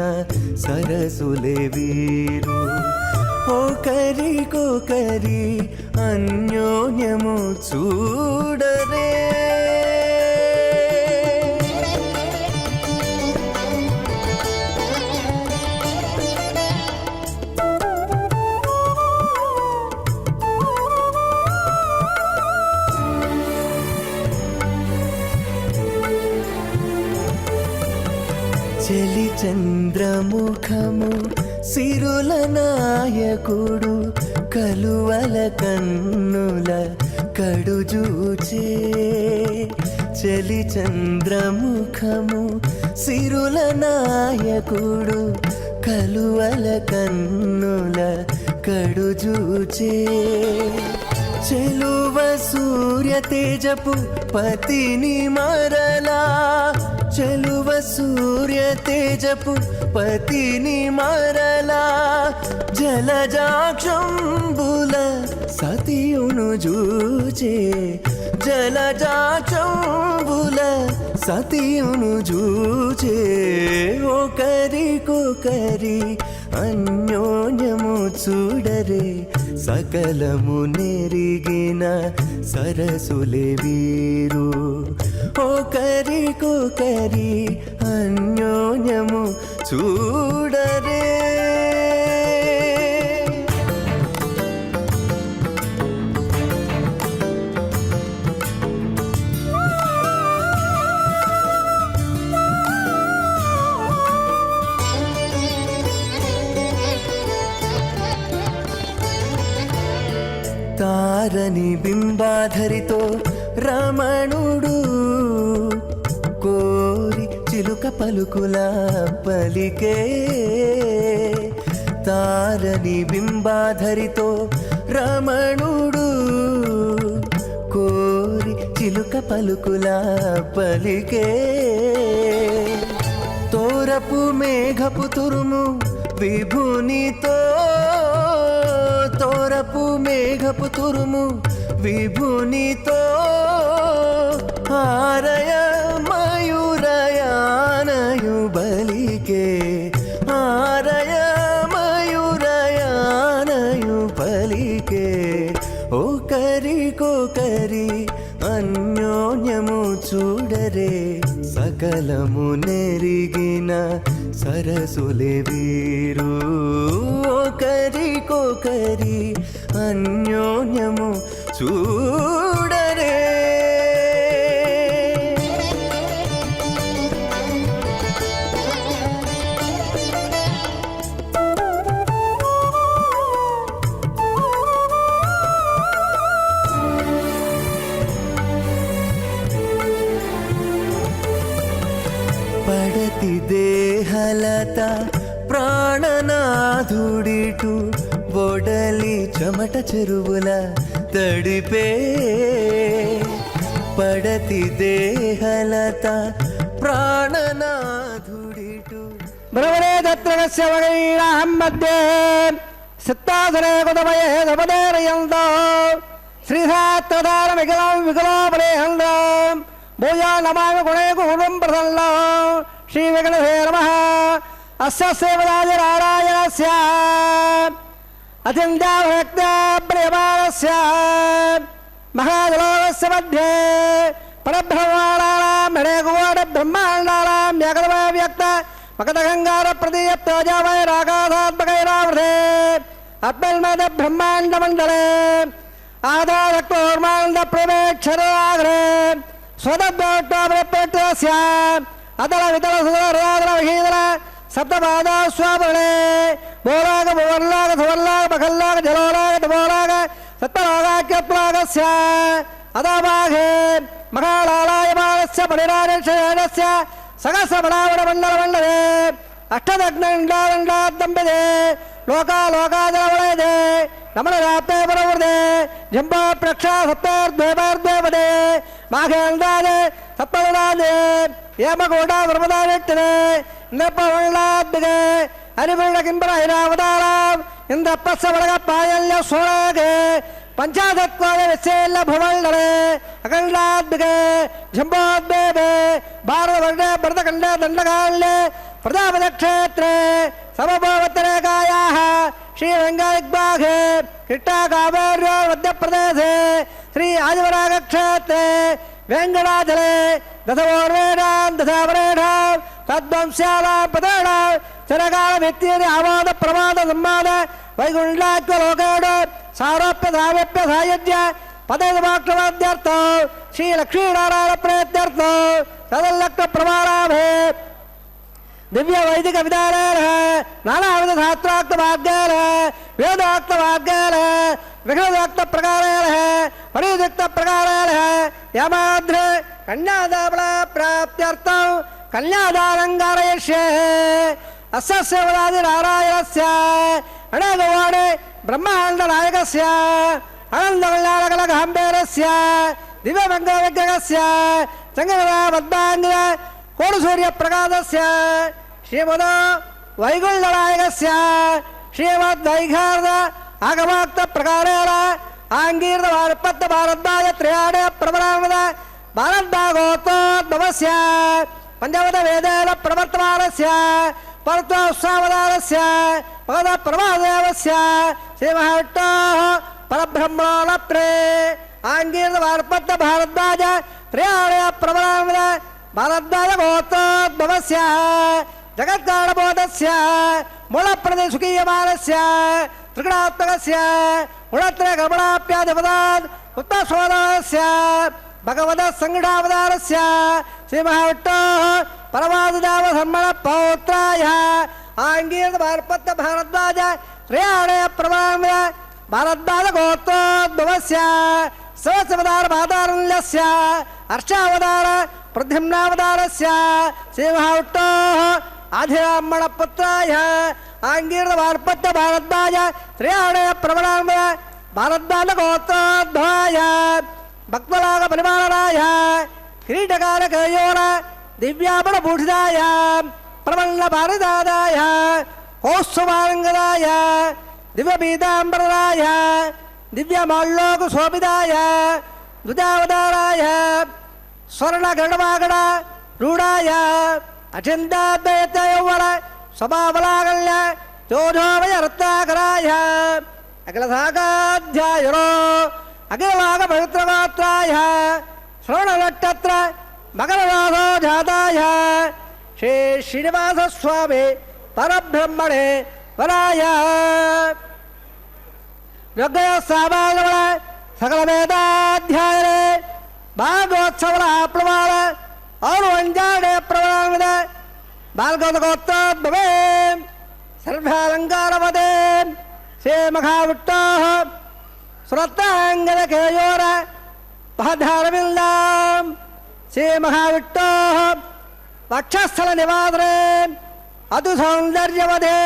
సరసులే వీరు ఒకరికొకరి అన్యోన్యము చూడరే చలి చంద్రముఖము సిరుల నాయకుడు కలువల కన్నుల కడుజూచే చలి చంద్రముఖము సిరుల నాయకుడు కలువల కన్నుల కడుజూచే చెలువ సూర్య తేజపు పతిని మరలా చెలువ సూర్య తేజపు పతిని మరలా జలజాక్షంబుల సతియును జూచే జలజాక్షంబుల సతియును జూచే ఒకరికొకరి అన్యోన్యము చూడరే సకలము నెరిగిన సరసులే వీరు ఒకరికొకరి అన్యోన్యము చూడరే తారని బింబాధరితో రమణుడు కోరి చిలుక పలుకుల పలికే తారని బింబాధరితో రమణుడు కోరి చిలుక పలుకుల పలికే తోరపు మేఘపు తురుము విభునితో తోరపు మేఘపు తురుము విభునితో ఆరయ మయూరయానయు బలికే ఆరయ మయూరయానయు బలికే ఒకరికొకరి అన్యోన్యము చూడరే సకలము నెరిగిన సరసులే వీరు ఒకరికొకరి అన్యోన్యము చూడరే పడతి దేహలత ప్రాణనాథుడిటు బొడలి చెమట చెరువుల తడిపే పడతి దేహలత ప్రాణనాథుడిటు బ్రవరే దత్రగస్య వగైరాహం మధ్యే సిత్తాసురే కుతమయే దపదేరయంతో శ్రీసాత్రధార వికలం వికలోపరేహంద్రం భూయా నమామి గుణే కూడం ప్రసల్లో శ్రీ వికలహే నమః అస్య సేవరాజరారాయణస్య అచింత్యాభక్త్యాప్రియమానస్య మహాజలోకస్య మధ్యే పరబ్రహ్మాణానాం హృదయకోట బ్రహ్మాండానాం ఏకదమ వ్యక్త మకతగంగార ప్రదీయప్తోజావై రాగాధాత్మకైరావృతే అత్మల్మద బ్రహ్మాండ మండలే ఆదారక్తోర్మాండ ప్రవేక్షరాగ్రే స్వదద్వాట్టాప్రత్యస్య అతల వితల సుతల రాదల విహీదల సప్తపాద స్వాపరణే భోలాగ భువర్లాగ సువర్లాగ మఖల్లాగ జలోలాగ తమోలాగ సప్తలోగాఖ్యత్వాగస్య అదాభాగే మహాళాలాయమానస్య పరిరాజేషయనస్య సగసబడావడ మండల మండలే అష్టదగ్నండాదండాద్దంబిదే లోకాలోకాదవళయదే నమనరాప్తే పరవృదే జంబా ప్రక్షా సప్తార్ద్వేపార్ద్వేపదే మాఘేంద్రాదే సప్తవనాదే ఏమకోటా వర్మదానెట్టదే నిర్పవళ్ళాద్దిగే అరివిళ్ళ కింబర ఐరావతారాం ఇంద్రప్పస్య వడగ పాయల్య సోళాగే పంచాధత్వాద విశేల భువల్నరే అఖండాద్దిగే జంబోద్వేపే భారతవర్ణే భరతఖండే దండకాళ్యే ప్రజాపతిక్షేత్రే సమభవత్తరేకాయాः శ్రీరంగదిగ్బాఘే కృష్ణాకావేర్యో మధ్యప్రదేశే శ్రీ ఆదివరాగక్షేత్రే వెంకటాచలే దశవోర్వేణాం దశావరేణాం తద్వంశ్యానాం పదేణాం చిరకాల వ్యక్తిని ఆవాద ప్రమాద సంవాద వైకుంఠాఖ్యలోకేణ సారోప్య సామీప్య సాయుధ్య పదైదుమాక్షమాద్యర్థం శ్రీ లక్ష్మీనారాయణ ప్రయత్యర్థం సదల్లక్త ప్రమాణాభే दिव्य वैदिक विधान नानाविध शास्त्राक्त वाग्याल वेदाक्त वाग्याल विघ्नोक्त प्रकार परियुक्त प्रकार यमाद्र कन्यादाबला प्राप्त्यर्थं कन्यादानंगारयिष्ये अस्य सेवदादि नारायणस्य अनेकवाणे ब्रह्मांड नायकस्य आनंद कल्याणकल गांभीर्यस्य दिव्य मंगल विग्रहस्य संगमना पद्मांगिन कोड सूर्य प्रकाशस्य श्रीमद वैकुण्ठनायकस्य श्रीमद्वैघार्द आगमाक्त प्रकारेण आंगीर्द वार्पत्त भारद्वाज त्रयाणे प्रबलामद भारद्वागोत्तोद्भवस्य पंचमद वेदेन प्रवर्तमानस्य परत्वोत्सावदानस्य भगवत प्रभादेवस्य श्रीमहाविष्णोः परब्रह्मणप्रे आंगीर्द वार्पत्त भारद्वाज त्रयाणे प्रबलामद भारद्वाज गोत्रोद्भवस्य जगत्कारणबोधस्य मूलप्रदेशुकीयमानस्य त्रिगुणात्मकस्य गुणत्रय गमनाप्याधिपदात् उत्तरस्वदानस्य भगवतः संगीतावतारस्य श्रीमहाविष्णोः परमादिदाव धर्मण पौत्राय आंगीर्द वार्पत्त भारद्वाज त्रयाणे प्रमाण्य भारद्वाज गोत्रोद्भवस्य सहस्रवतार मातारण्यस्य हर्षावतार प्रद्युम्नावतारस्य श्रीमहाविष्णोः आधिरामण पुत्राय आंगीर्द वार्पत्य भारद्वाज त्रयाणे प्रमाण्य भारद्वाज गोत्रोद्भवाय भक्तलाग परिमाणाय किरीटकार कयोर दिव्यापण भूषिताय प्रबल भारदाय कौस्तुभारंगदाय दिव्य पीतांबराय दिव्य माल्लोक शोभिताय द्विजावताराय स्वर्ण गणवागण रूढ़ाय अचिंताद्वैत यौवन स्वभावलागल्य जोधोमय रत्नाकराय अखिल सागाध्यायरो अखिलवाग पवित्रगोत्राय श्रवण नक्षत्र मकरराधो जाताय श्री श्रीनिवास स्वामी परब्रह्मणे वराय यज्ञ सामान्य सकल वेदाध्याय भागवत्सवल प्रमाण और वंजाणे प्रमाण बालगोत गोत्रोद्भवे सर्वालंकारवदे श्री महाविष्णोः सुरत्नांगद केयोर महधारविंदां श्री महाविष्णोः वक्षस्थल निवासरे अदु सौंदर्यवदे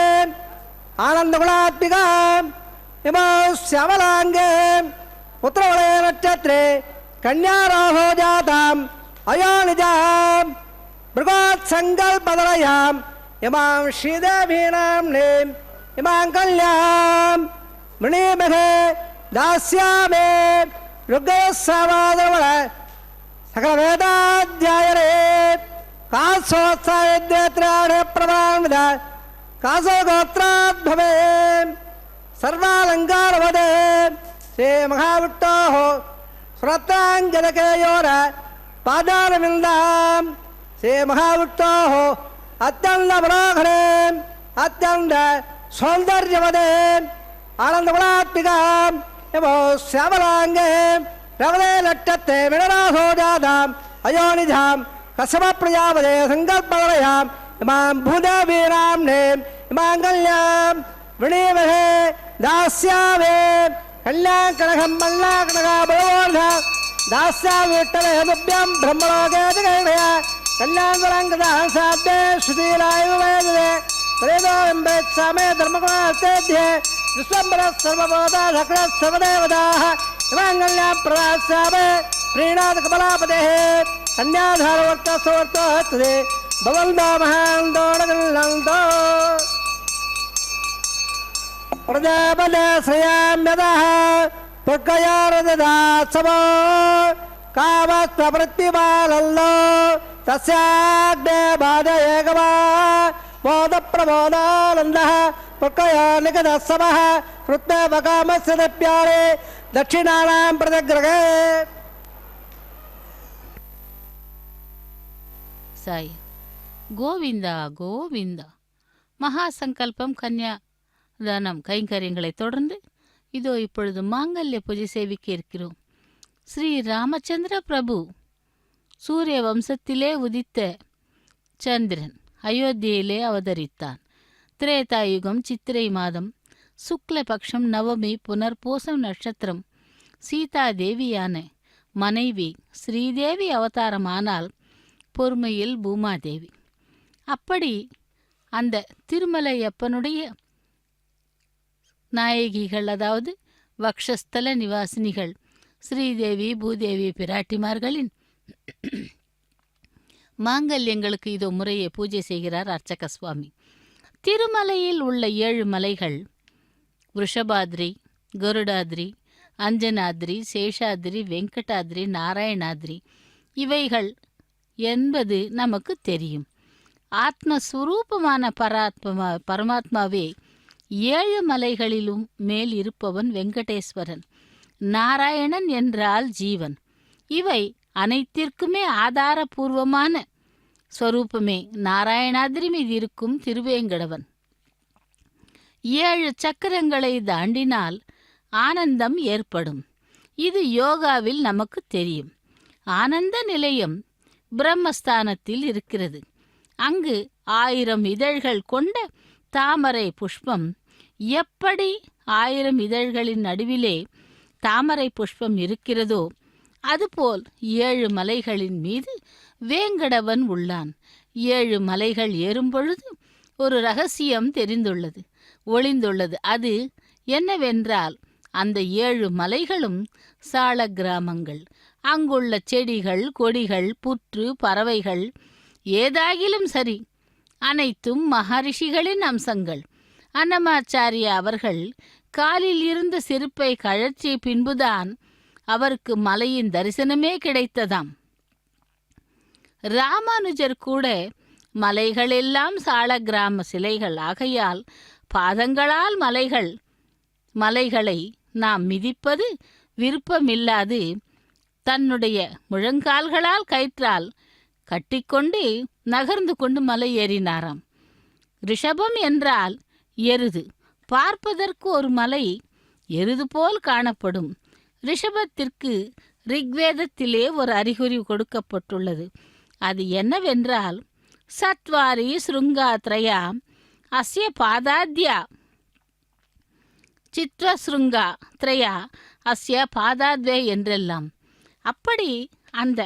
आनंद गुणात्मिकां इमो श्यामलांगे पुत्रवलय नक्षत्रे कन्याराहो जाताम् अयोनिजाम् मृगोत्सङ्कल्पदलयाम् इमां श्रीदेवीनाम्नीम् इमां कल्याम् मृणीमहे दास्यामे ऋग्वेदसावादवळ सकलवेदाध्यायरे कासोत्साहेद्यत्राणे प्रमाणविद कासोगोत्राद्भवे सर्वालङ्कारवदे श्रीमहाविष्णोः सुरत्राञ्जलकेयोर पादारविन्दाम् श्रीमहाविष्णोः अत्यन्तमनोहरे अत्यन्त सौन्दर्यवदे आनन्दगुणात्मिकाम् एवं श्यामलाङ्गे रवदे नक्षत्रे विनरासो जाताम् अयोनिजाम् कश्यपप्रजापदे सङ्कल्पवलयाम् इमां भूदेवीनाम्नीम् इमां कल्याम् वृणीमहे दास्यामे कल्याणकनकं मल्लाकनकाबलोर्ध दास्यामीष्टमे तुभ्यं ब्रह्मलोके जगन्मया कल्याणकलङ्कदासाब्दे श्रुतिरायुर्वेदे तदेवोऽम्बेत्सामे धर्मगुणास्तेध्ये विश्वम्बरः सर्वभूता सकलः सर्वदेवताः इमां कल्यां प्रदास्यामे प्रीणादकमलापतेः कन्याधारवर्तसवर्तोहत्ते भवन्तो महान्दोणगल्लन्तो प्रजापते श्रयाम्यतः पुष्कयारददात्सवो कामस्त्वप्रत्युपालल्लो तस्याग्ने बाधयेकवा मोदप्रमोदानन्दः पुष्कयानिकदत्सवः कृत्वेपकामस्य दप्यारे दक्षिणानां प्रतिग्रहे சாய் கோவிந்தா கோவிந்தா. மகாசங்கல்பம் கன்யா தானம் கைங்கரியங்களை தொடர்ந்து இதோ இப்பொழுது மாங்கல்ய பூஜை சேவிக்க இருக்கிறோம். ஸ்ரீ ராமச்சந்திர பிரபு சூரிய வம்சத்திலே உதித்த சந்திரன் அயோத்தியிலே அவதரித்தான். திரேதாயுகம் சித்திரை மாதம் சுக்லபக்ஷம் நவமி புனர்பூசம் நட்சத்திரம் சீதாதேவியான மனைவி ஸ்ரீதேவி அவதாரமானால் பொறுமையில் பூமாதேவி. அப்படி அந்த திருமலையப்பனுடைய நாயகிகள், அதாவது வக்ஷஸ்தல நிவாசினிகள் ஸ்ரீதேவி பூதேவி பிராட்டிமார்களின் மாங்கல்யங்களுக்கு இதோ முறையை பூஜை செய்கிறார் அர்ச்சக சுவாமி. திருமலையில் உள்ள 7 மலைகள் ரிஷபாத்ரி, கருடாத்ரி, அஞ்சனாத்ரி, சேஷாத்ரி, வெங்கடாத்ரி, நாராயணாத்ரி இவைகள் என்பது நமக்கு தெரியும். ஆத்மஸ்வரூபமான பரமாத்மாவே 7 மலைகளிலும் மேல் இருப்பவன் வெங்கடேஸ்வரன். நாராயணன் என்றால் ஜீவன். இவை அனைத்திற்குமே ஆதாரபூர்வமான ஸ்வரூபமே நாராயணாத்ரி மீது இருக்கும் திருவேங்கடவன். 7 சக்கரங்களை தாண்டினால் ஆனந்தம் ஏற்படும். இது யோகாவில் நமக்கு தெரியும். ஆனந்த நிலையம் பிரம்மஸ்தானத்தில் இருக்கிறது. அங்கு 1000 இதழ்கள் கொண்ட தாமரை புஷ்பம் எப்படி 1000 இதழ்களின் நடுவிலே தாமரை புஷ்பம் இருக்கிறதோ அதுபோல் 7 மலைகளின் மீது வேங்கடவன் உள்ளான். 7 மலைகள் ஏறும்பொழுது ஒரு ரகசியம் தெரிந்துள்ளது, ஒளிந்துள்ளது. அது என்னவென்றால் அந்த 7 மலைகளும் சால கிராமங்கள். அங்குள்ள செடிகள், கொடிகள், புற்று, பறவைகள் ஏதாகிலும் சரி, அனைத்தும் மகரிஷிகளின் அம்சங்கள். அன்னமாச்சாரியா அவர்கள் காலில் இருந்த செருப்பை கழற்றிய பின்புதான் அவருக்கு மலையின் தரிசனமே கிடைத்ததாம். ராமானுஜர் கூட மலைகளெல்லாம் சால கிராம சிலைகள் ஆகையால் பாதங்களால் மலைகளை நாம் மிதிப்பது விருப்பமில்லாது தன்னுடைய முழங்கால்களால் கயிற்றால் கட்டிக்கொண்டு நகர்ந்து கொண்டு மலை ஏறினாராம். ரிஷபம் என்றால் எருது. பார்ப்பதற்கு ஒரு மலை எருது போல் காணப்படும். ரிஷபத்திற்கு ரிக்வேதத்திலே ஒரு அறிகுறி கொடுக்கப்பட்டுள்ளது. அது என்னவென்றால் சத்வாரி ஸ்ருங்காத்ரயா அஸ்ய பாதாத்யா சித்வஸ்ருங்கா த்ரயா அஸ்ய பாதாத்வே என்றெல்லாம். அப்படி அந்த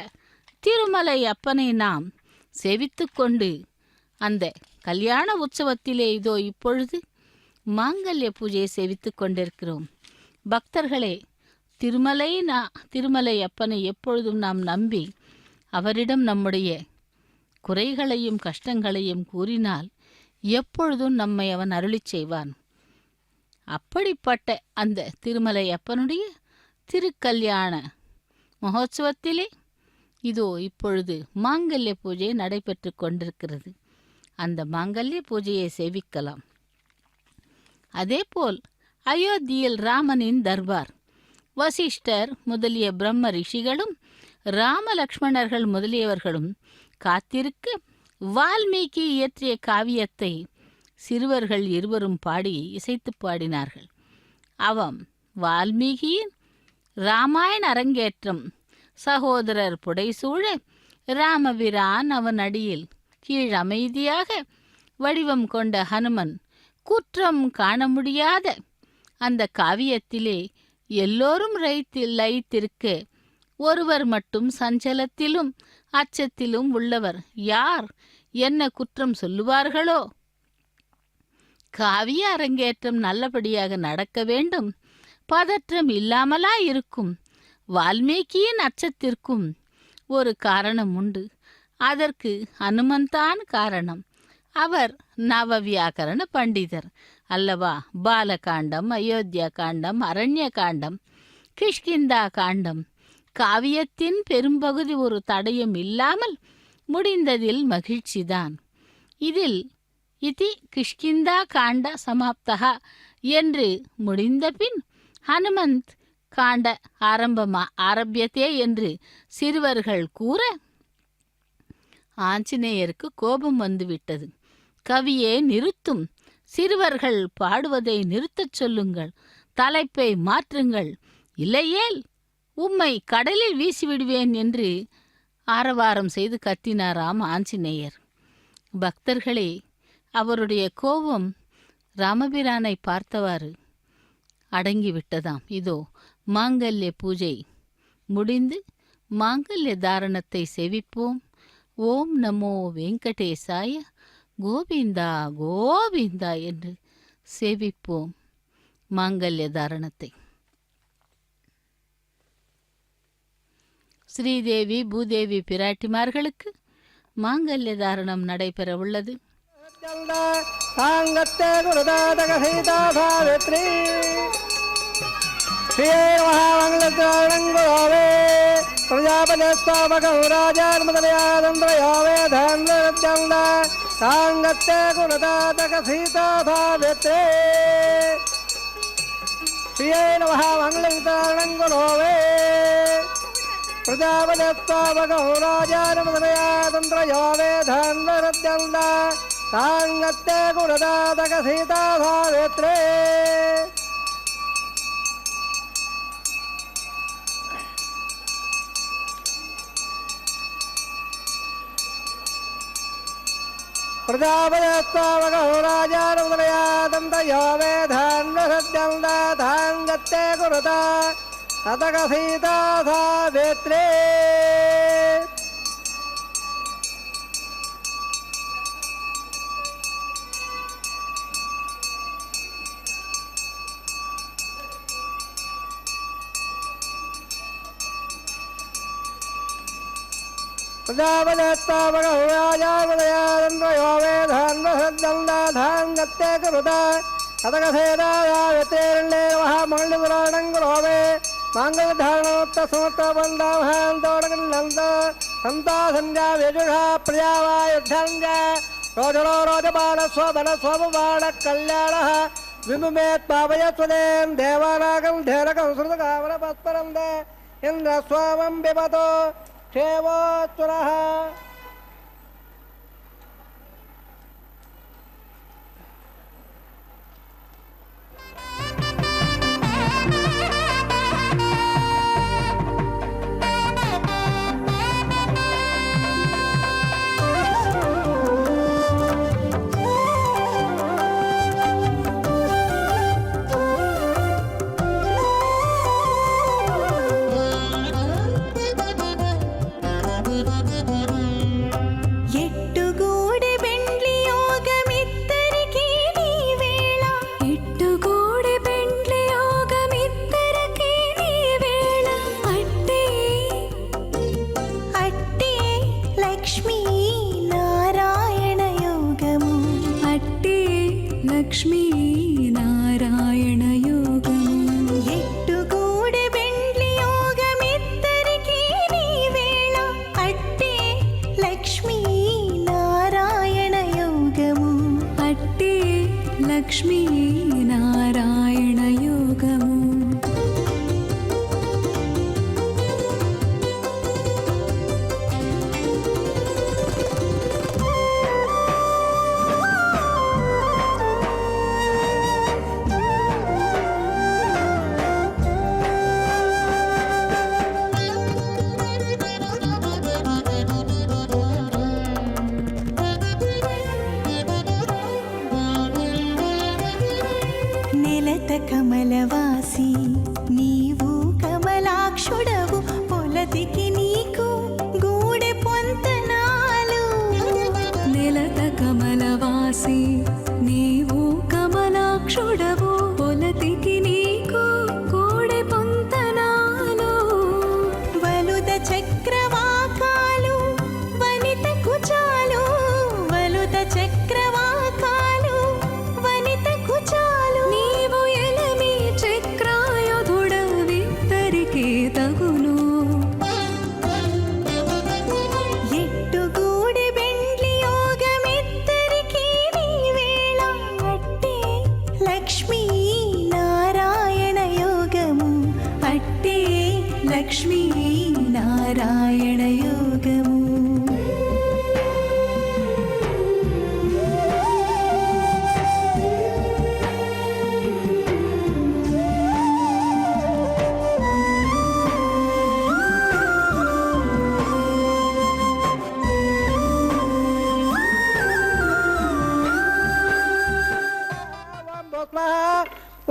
திருமலை அப்பனை நாம் சேவித்து கொண்டு அந்த கல்யாண உற்சவத்திலே இதோ இப்பொழுது மாங்கல்ய பூஜையை சேவித்துக் கொண்டிருக்கிறோம். பக்தர்களே, திருமலை அப்பனை எப்பொழுதும் நாம் நம்பி அவரிடம் நம்முடைய குறைகளையும் கஷ்டங்களையும் கூறினால் எப்பொழுதும் நம்மை அவன் அருளிச் செய்வான். அப்படிப்பட்ட அந்த திருமலை அப்பனுடைய திருக்கல்யாண மகோத்சவத்திலே இதோ இப்பொழுது மாங்கல்ய பூஜை நடைபெற்று கொண்டிருக்கிறது. அந்த மாங்கல்ய பூஜையை சேவிக்கலாம். அதேபோல் அயோத்தியில் ராமனின் தர்பார், வசிஷ்டர் முதலிய பிரம்ம ரிஷிகளும் ராமலக்ஷ்மணர்கள் முதலியவர்களும் காத்திருக்க வால்மீகி இயற்றிய காவியத்தை சிறுவர்கள் இருவரும் பாடி இசைத்து பாடினார்கள். அவம் வால்மீகியின் இராமாயண அரங்கேற்றம். சகோதரர் புடைசூழ ராமபிரான் அவன் அடியில் கீழ் அமைதியாக வடிவம் கொண்ட ஹனுமன் குற்றம் காண முடியாத அந்த காவியத்திலே எல்லோரும் லயித்திருக்க ஒருவர் மட்டும் சஞ்சலத்திலும் அச்சத்திலும் உள்ளவர். யார் என்ன குற்றம் சொல்லுவார்களோ? காவிய அரங்கேற்றம் நல்லபடியாக நடக்க வேண்டும், பதற்றம் இல்லாமலா இருக்கும். வால்மீகியின் அச்சத்திற்கும் ஒரு காரணம் உண்டு. அதற்கு ஹனுமன்தான் காரணம். அவர் நவவியாக்கரண பண்டிதர் அல்லவா? பாலகாண்டம், அயோத்தியா காண்டம், அரண்ய காண்டம், கிஷ்கிந்தா காண்டம் காவியத்தின் பெரும்பகுதி ஒரு தடையும் இல்லாமல் முடிந்ததில் மகிழ்ச்சிதான். இதில் இதி கிஷ்கிந்தா காண்ட சமாப்தகா என்று முடிந்தபின் ஹனுமந்த் காண்ட ஆரம்பியதே என்று சிறுவர்கள் கூற ஆஞ்சநேயருக்கு கோபம் வந்துவிட்டது. கவியே நிறுத்தும், சிறுவர்கள் பாடுவதை நிறுத்தச் சொல்லுங்கள், தலைப்பை மாற்றுங்கள், இல்லையேல் உம்மை கடலில் வீசிவிடுவேன் என்று ஆரவாரம் செய்து கத்தினாராம் ஆஞ்சநேயர். பக்தர்களே, அவருடைய கோபம் ராமபிரானை பார்த்தவாறு அடங்கிவிட்டதாம். இதோ மாங்கல்ய பூஜை முடிந்து மாங்கல்ய தாரணத்தை சேவிப்போம். ஓம் நமோ வெங்கடேசாய, கோவிந்தா கோவிந்தா என்று சேவிப்போம் மாங்கல்ய தாரணத்தை. ஸ்ரீதேவி பூதேவி பிராட்டிமார்களுக்கு மாங்கல்ய தாரணம் நடைபெற உள்ளது. వాసి నీవు కమలాక్షుడవు పొలతికి నీకు గూడె పొంతనాలు నెలత కమలవాసి నీవు కమలాక్షుడవు పొలతికి నీకు కోడె పొంతనాలు వలుద చక్రవాకాలు వనిత కుచాలు వలుద చక్రవాకాలు వనిత కుచాలు నీవు ఎలమి చక్రాయుధుడవిద్దరికీ తగును ఎట్టుగూడి బెండ్లి యోగమిద్దరికీ నీ వేళ అట్టే లక్ష్మీ నారాయణ యోగము అట్టే లక్ష్మీ నారాయణ యోగము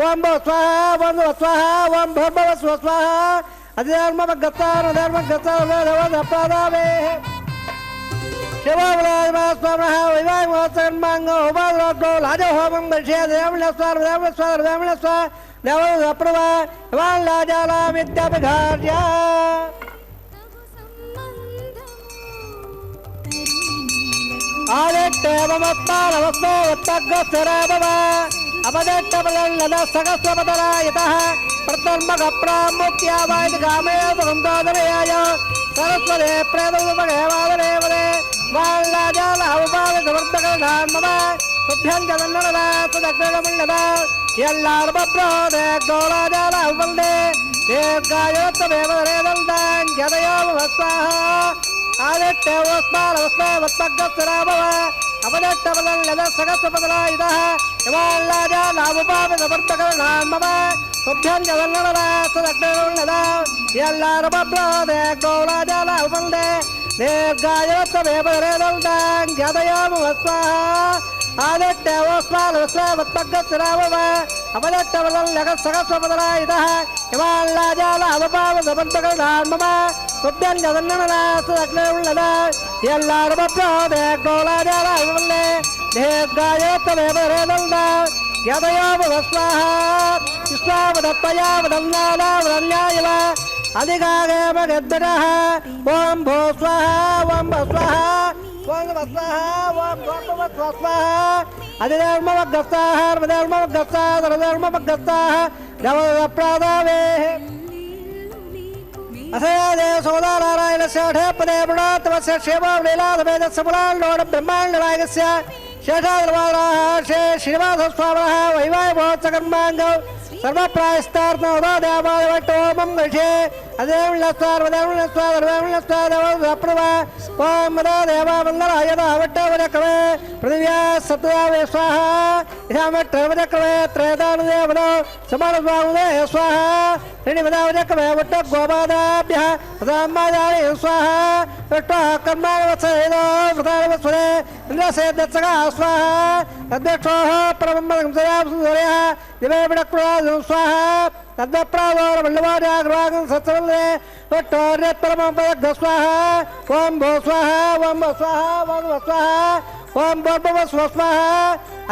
ఓం భవ స్వాహ ఓం భవ స్వాహ ఓం భర్భవ స్వాహ అధిధర్మ గత్తాన ధర్మ గత్తావే శివరాజ స్వామ వైవాహ మహోత్సవన్మాంగ హోమాద్రోగ్రో లాజహోమం దర్శయ దేవళస్వార దేవళస్వార దేవళస్వ దేవ అప్రవ లాజాల విద్యాభిఘార్య ఆదిత్యమత్మానవస్మోత్తగ్గస్థిరభవ అపదట్టబలల్లద సహస్రపదరాయతః ప్రతర్మగ ప్రాముఖ్యావాయిత కామేవగంధోదరయాయ సరస్వతే ప్రేతముపగేవాదరే వదే వాల్లాజాల ఉపాద సమర్థకర్ణాన్మమ శుభ్యం జగన్నడ సుదక్షిణముండద ఎల్లార్బ్రోదే గోళాజాల ఉపందే దీర్ఘాయోత్తమేవరేదంతాం జదయోవస్వాహ ఆదిత్యవస్మానవస్మోత్తగ్గస్థిరభవ అపదట్టబలల్లద సహస్రపదరాయతః ఇవాల్లాజాలముపాదవర్తకర్ణాన్మమ శుభ్యం జగన్నడ సుదక్షిణముండద ఎల్లార్బ్రోదే గోళాజాల ఉపందే దీర్ఘాయోత్తమేవరేదంతాం జదయోవస్వాహ ఆదిత్యవస్మానవస్మోత్తగ్గస్థిరభవ అపదట్టబలల్లద సహస్రపదరాయతః ఇవాల్లాజాల అముపాదవర్తకర్ణాన్మమ శుభ్యం జగన్నడ సుదక్షిణముండద ఎల్లార్బ్రోదే గోళాజాల ఉపందే దీర్ఘాయోత్తమేవరేదంతాం యదయోవస్వాహ విశ్వావదత్పయావదన్నాలావదన్యాయవ అధికారేమగద్దరః ఓం భూ స్వాహ ఓం భ స్వాహ ఓం భ స్వాహ ఓం భ స్వాహ అధిధర్మవగ్గస్తాః హర్మధర్మవగ్గస్తాః ధర్మధర్మవగ్గస్తాః నవప్రాదావే అసయాదే సోదానారాయణ శేఠే పదే పుణాతమస్య క్షేమలీలాధవేదస్య పురాణోడ బ్రహ్మాండనాయకస్య శేషాద్రవారాः శ్రీ శ్రీనివాసస్వామినः వైవాహ మహోత్సవకర్మాంగం సర్వప్రాయస్తార్థోదాదేవాదవట్టోమం గృహే అదేవిళస్వార్వదేవిళస్వార్వదేవిళస్వాదవప్రవ ఓం మదా దేవామంగళాయదావట్టవరకవే పృథివ్యా సత్యావే స్వాహ ఇహామట్టవరకవే త్రేదానుదేవదో సమానస్వాముదే స్వాహ శ్రీనివదావరకవే వట్ట గోపాదాభ్యः ప్రధాన్మాయాని స్వాహ వట్ట కర్మావత్సరేదో ప్రధానవత్సరే ఇంద్రసేదత్సగా స్వాహ అధ్యక్షోః పరమంగళంసయాసుదర్యः దివే విడక్రాజు స్వాహ తద్వప్రాదోరమల్లివార్యాగ్రవాగం సత్సవల్లే వట్టోర్యత్పరమపదగ్గ స్వాహ ఓం భూ స్వాహ ఓం భ స్వాహ ఓం భ స్వాహ ఓం భర్భవ స్వాహ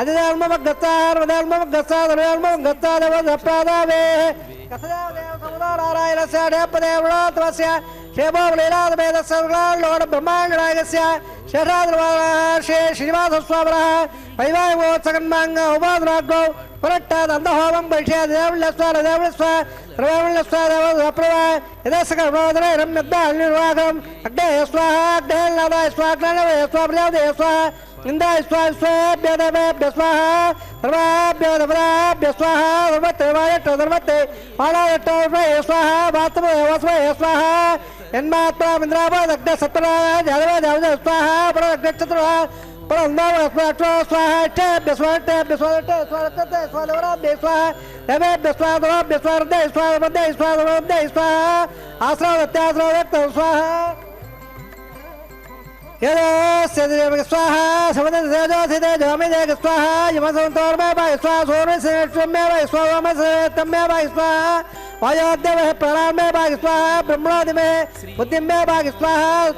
అధిధర్మవగ్గస్తార్మధర్మవగ్గస్తాదర్మవగ్గస్తాదవప్రాదావే కథదేవదేవ సముదానారాయణ సేపదేవణాత్మస్య క్షేమోలేలాదవేదస్సర్గాల్లోడ బ్రహ్మాండనాయకస్య శేషాద్రవారాः శ్రీ శ్రీనివాసస్వామినः వైవాహ మహోత్సవకర్మాంగ ఉపాదనాగ్రౌ పురట్టాదందహోమం పరిచయ దేవళస్వార దేవళస్వ సర్వవళస్వాదవప్రవ యదస్సకర్మోదరే రమ్యద్దాల్నిర్వాహం అగ్నే స్వాహ అగ్నేల్నాదాయ స్వాగ్నవే స్వాప్రజాదే స్వాహ ఇందాయ స్వాభ్యదేవేభ్య స్వాహ సర్వాభ్యోదపరాభ్య స్వాహ ధర్మత్రేవాయట్టో ధర్మత్తే పాడాయట్టో స్వాహ వాస్తవస్వయ స్వాహ యన్మాత్రామింద్రాపాదగ్న సత్వరాయ జాదవ జావజ స్వాహ పరగచ్చత్ర పరందావస్వాక్షో స్వాహ ఇష్టేభ్య స్వాహేభ్య స్వాహే స్వాహే స్వాహవరాభ్య స్వాహ దేవేభ్య స్వాహభ్య స్వాహే స్వాహే స్వాహే స్వాహ ఆశ్రవత్యాశ్రవత్త స్వాహ यदोस्यदेव स्वाहा समदतेजोसिते जोमिदेव स्वाहा यमसंतोर्मे भाग स्वाहा सोर्मे भाग स्वाहा वमसतम्मे भाग स्वाहा वायोदेव प्राणामे भाग स्वाहा ब्रह्मणोदि में बुद्धि में भाग स्वाहा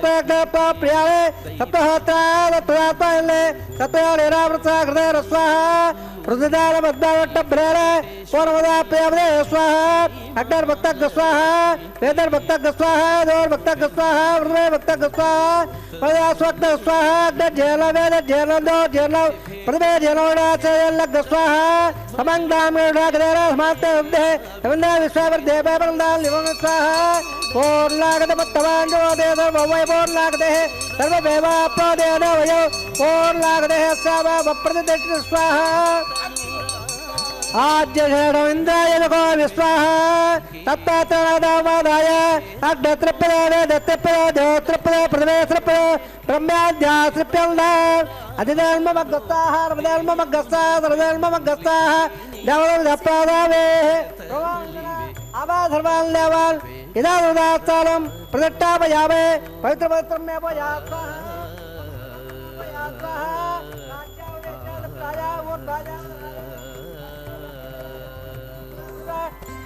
प्रियाले सप्तहोत्रा तत्वात्मले सत्यालेरावृता हृदय स्वाहा हृदयाल मद्दावट्ट ब्रेले पूर्वदा प्रियवदे स्वाहा अग्नर भक्तक स्वाहा वेदर भक्तक स्वाहा दोर भक्तक स्वाहा हृदय भक्तक स्वाहा पदया स्वक्त स्वाहा अग्न जेल वेद जेल दो जेल पदवे जेलोड़ा से लग स्वाहा समंगदाम रागदेरा समाते उद्दे तवंदा विश्वावर देव बंदाल निवंग स्वाहा ओर लागत पत्तवान जो दे सर्व वै बोर लागते सर्व देवा अपदे न वयो ओर लागते सब वप्रदित स्वाहा आज्य इंद्राय नको विस्वाहा तत्तातनादाय अग्नत्रपदे दत्तपदे देवत्रपदे प्रदेशत्रपदे ब्रह्माद्यासृप्यल्दा अधिधर्ममग्गस्ताः रमधर्ममग्गस्ताः सर्वधर्ममग्गस्ताः देवदप्पादावे आवाधर्मान् देवान् इदानुदास्तानं प्रदट्टापयामे पवित्रपवित्रमेव यास्वाहा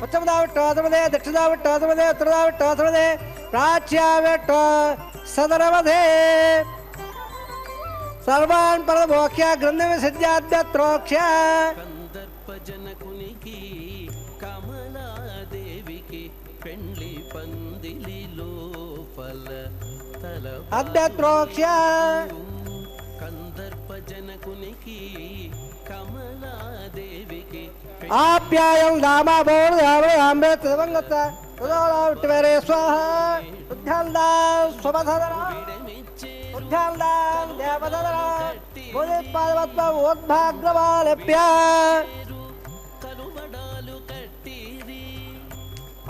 उत्तमदावट्टोदमदे दक्षिणावट्टोदमदे उत्तरदावट्टोदमदे प्राच्यावट्टो सदरवधे सर्वान् परमोक्ष्य ग्रन्थविसिद्ध्याद्यत्रोक्ष्य కందర్పజనకునికి కమలాదేవికి పెండ్లి పందిలి లోపల తల अद्यत्रोक्ष्य కందర్పజనకునికి కమలాదేవికి आप्यायं दामा बोर्धावयाम्बे तदवंगत तदोलावट्टवेरे स्वाहा उद्धालदा स्वपथदरा उद्धालदा देवदरा बोधिपादवत्व उद्भाग्रवालेप्य కలువడాలు కట్టిరి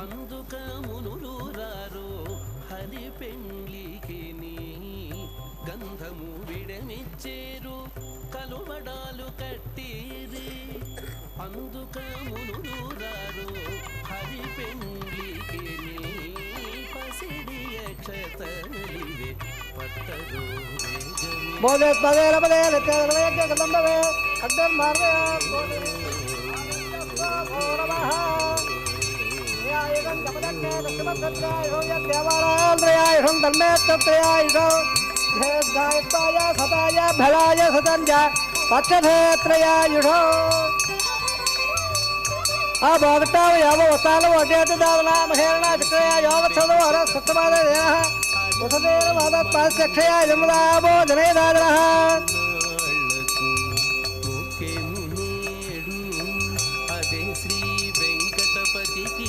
అందుక మునురారు హరి పెండ్లికి నీ గంధము విడమిచ్చేరు కలువడాలు కట్టిరి అందుక మునురారు హరి పెండ్లికి నీ పసిడి అక్షతలివే పట్టరు వేగమే बोधे पदे रपदे लत्यादरवे के कदम्बवे अग्दर मार्गे बोधे ओरमः यायगं गमदक्के दशमसत्यायो यद्देवारान्द्रयायुषं धर्मेत्तत्रयायुषो धेर्गायत्वाय सताय भलाय सतञ्ज पक्षधेत्रयायुषो अभोक्ताव याववतालो अजेतदावना महेरणा चक्रया यावत्सदो हरः सत्तमादे देनः वसुदेव मादत्पास्यक्षया जमुदाबो जनेदादरः అదే శ్రీ వెంకటపతికి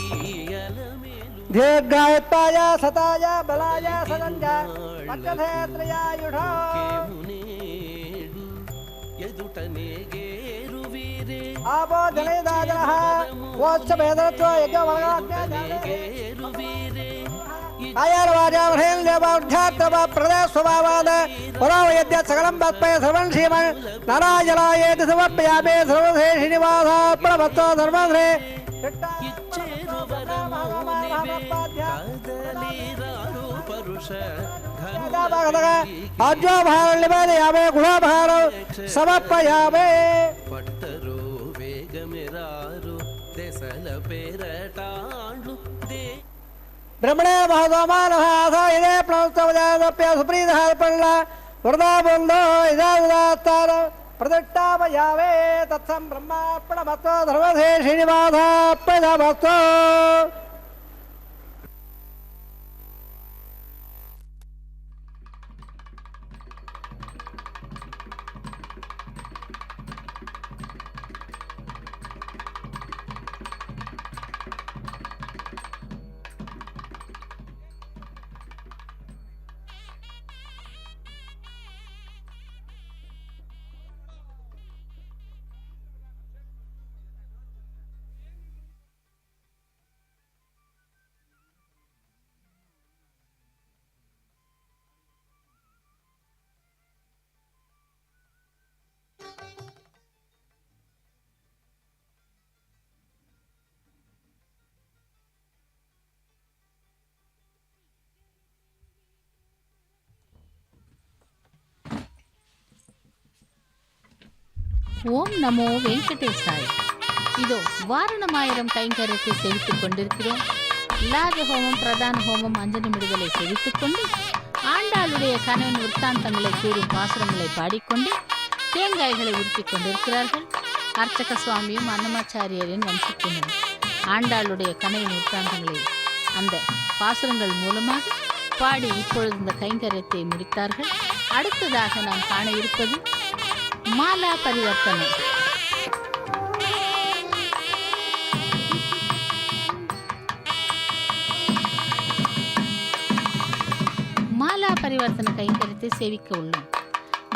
అలమేలు दीर्घायत्वाय सताय बलाय सदञ्ज पक्षधेत्रयायुषो నేడు ఎదుటనే గేరు వీరే आपो जनेदादरः वोत्सभेदरत्व यज्ञवर्गाज्ञाजाले గేరు వీరే आयारवाजामहेन देवाध्यात्तव प्रदेशस्वभावाद पुरावयद्य सकलं तत्पय सर्वं श्रीमन् नारायणायेति समर्पयामि सर्वधे श्रीनिवासार्पणमस्तु धर्मधे ఇచ్చేరు వరము నీవే కదలిరారు పరుష आज्योभारण्यमेदयामे गुणाभारं समर्पयामि పట్టరు వేగమెరారు దశల పేరటాండ్లు దే ब्रह्मणे महदोमानहास इदे प्रणस्तवजाप्य सुप्रीतः वरदा बन्धो इदास्तार प्रतिष्ठापयामे तत्सं ब्रह्मार्पणमस्तु धर्मधे श्रीनिवासार्पणमस्तु ஓம் நமோ வெங்கடேசாய். இதோ வாரணமாயிரம் கைங்கரியத்தை செவித்துக் கொண்டிருக்கிறோம். லாஜ ஹோமம், பிரதான ஹோமம், அஞ்சனமிடுதலை செவித்துக் கொண்டு ஆண்டாளுடைய கணவன் விற்த்தாந்தங்களை கூறும் பாசுரங்களை பாடிக்கொண்டு தேங்காய்களை உருட்டிக் கொண்டிருக்கிறார்கள். அர்ச்சக சுவாமியும் அன்னமாச்சாரியரின் வம்சத்தினர் ஆண்டாளுடைய கணவன் விற்த்தாந்தங்களை அந்த பாசுரங்கள் மூலமாக பாடி இப்பொழுது இந்த கைங்கரியத்தை முடித்தார்கள். அடுத்ததாக நாம் காண இருப்பது மாலா பரிவர்த்தனை. மாலா பரிவர்த்தனை கைங்கரியத்தை சேவிக்க உள்ளோம்.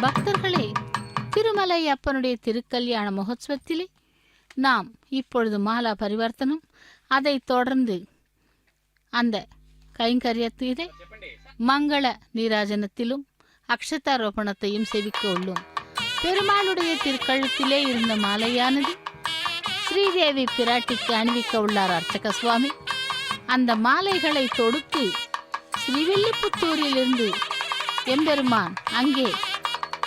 பக்தர்களே, திருமலை அப்பனுடைய திருக்கல்யாண மகோத்சவத்திலே நாம் இப்பொழுது மாலா பரிவர்த்தனம், அதை தொடர்ந்து அந்த கைங்கரியத்திலே மங்கள நீராஜனத்திலும் அக்ஷதாரோபணத்தையும் சேவிக்க உள்ளோம். பெருமாளுடைய திருக்கழுத்திலே இருந்த மாலையானது ஸ்ரீதேவி பிராட்டிக்கு அணிவிக்க உள்ளார் அர்ச்சக சுவாமி. அந்த மாலைகளை தொடுத்து ஸ்ரீவில்லிபுத்தூரிலிருந்து எம்பெருமான் அங்கே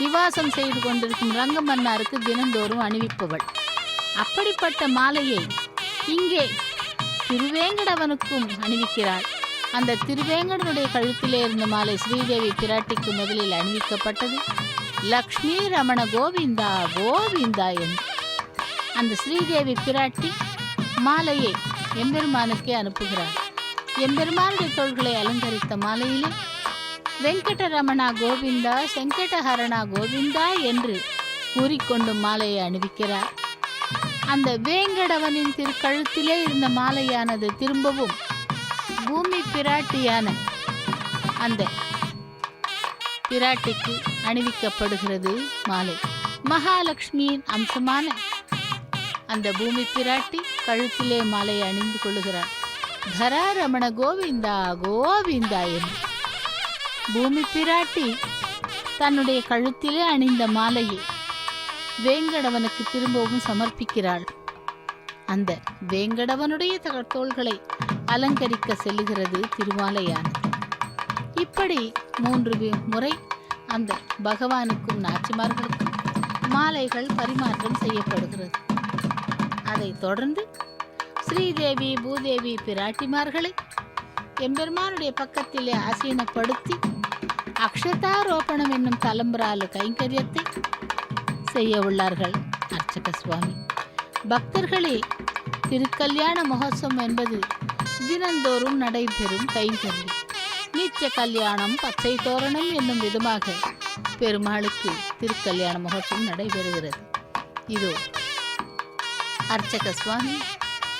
நிவாசம் செய்து கொண்டிருக்கும் ரங்கமன்னாருக்கு தினந்தோறும் அணிவிப்பவள். அப்படிப்பட்ட மாலையை இங்கே திருவேங்கடவனுக்கும் அணிவிக்கிறாள். அந்த திருவேங்கடனுடைய கழுத்திலே இருந்த மாலை ஸ்ரீதேவி பிராட்டிக்கு முதலில் அணிவிக்கப்பட்டது. லக்ஷ்மி ரமண கோவிந்தா கோவிந்தா என்று அந்த ஸ்ரீதேவி பிராட்டி மாலையை எம்பெருமானுக்கே அனுப்புகிறார். எம்பெருமானுடைய தோள்களை அலங்கரித்த மாலையிலே வெங்கடரமணா கோவிந்தா செங்கடஹரணா கோவிந்தா என்று கூறிக்கொண்டு மாலையை அணிவிக்கிறார். அந்த வேங்கடவனின் திருக்கழுத்திலே இருந்த மாலையானது திரும்பவும் பூமி பிராட்டியான அந்த பிராட்டிக்கு அணிவிக்கப்படுகிறது. மாலை மகாலட்சுமியின் அம்சமான அந்த பூமி பிராட்டி கழுத்திலே மாலையை அணிந்து கொள்ளுகிறார். தராரமண கோவிந்தா கோவிந்தா என்று பூமி பிராட்டி தன்னுடைய கழுத்திலே அணிந்த மாலையை வேங்கடவனுக்கு திரும்பவும் சமர்ப்பிக்கிறாள். அந்த வேங்கடவனுடைய தோள்களை அலங்கரிக்க செல்லுகிறது திருமாலையானது. இப்படி 3 முறை அந்த பகவானுக்கும் நாச்சிமார்களுக்கும் மாலைகள் பரிமாற்றம் செய்யப்படுகிறது. அதைத் தொடர்ந்து ஸ்ரீதேவி பூதேவி பிராட்டிமார்களை எம்பெருமானுடைய பக்கத்திலே ஆசீனப்படுத்தி அக்ஷதாரோபணம் என்னும் தலம்பரால கைங்கரியத்தை செய்ய உள்ளார்கள் அர்ச்சக சுவாமி. பக்தர்களே, திருக்கல்யாண மகோத்சவம் என்பது தினந்தோறும் நடைபெறும் கைங்கரியம். நித்திய கல்யாணம் பச்சை தோரணம் என்னும் விதமாக பெருமாளுக்கு திருக்கல்யாண மகோத்சவம் நடைபெறுகிறது. இதோ அர்ச்சக சுவாமி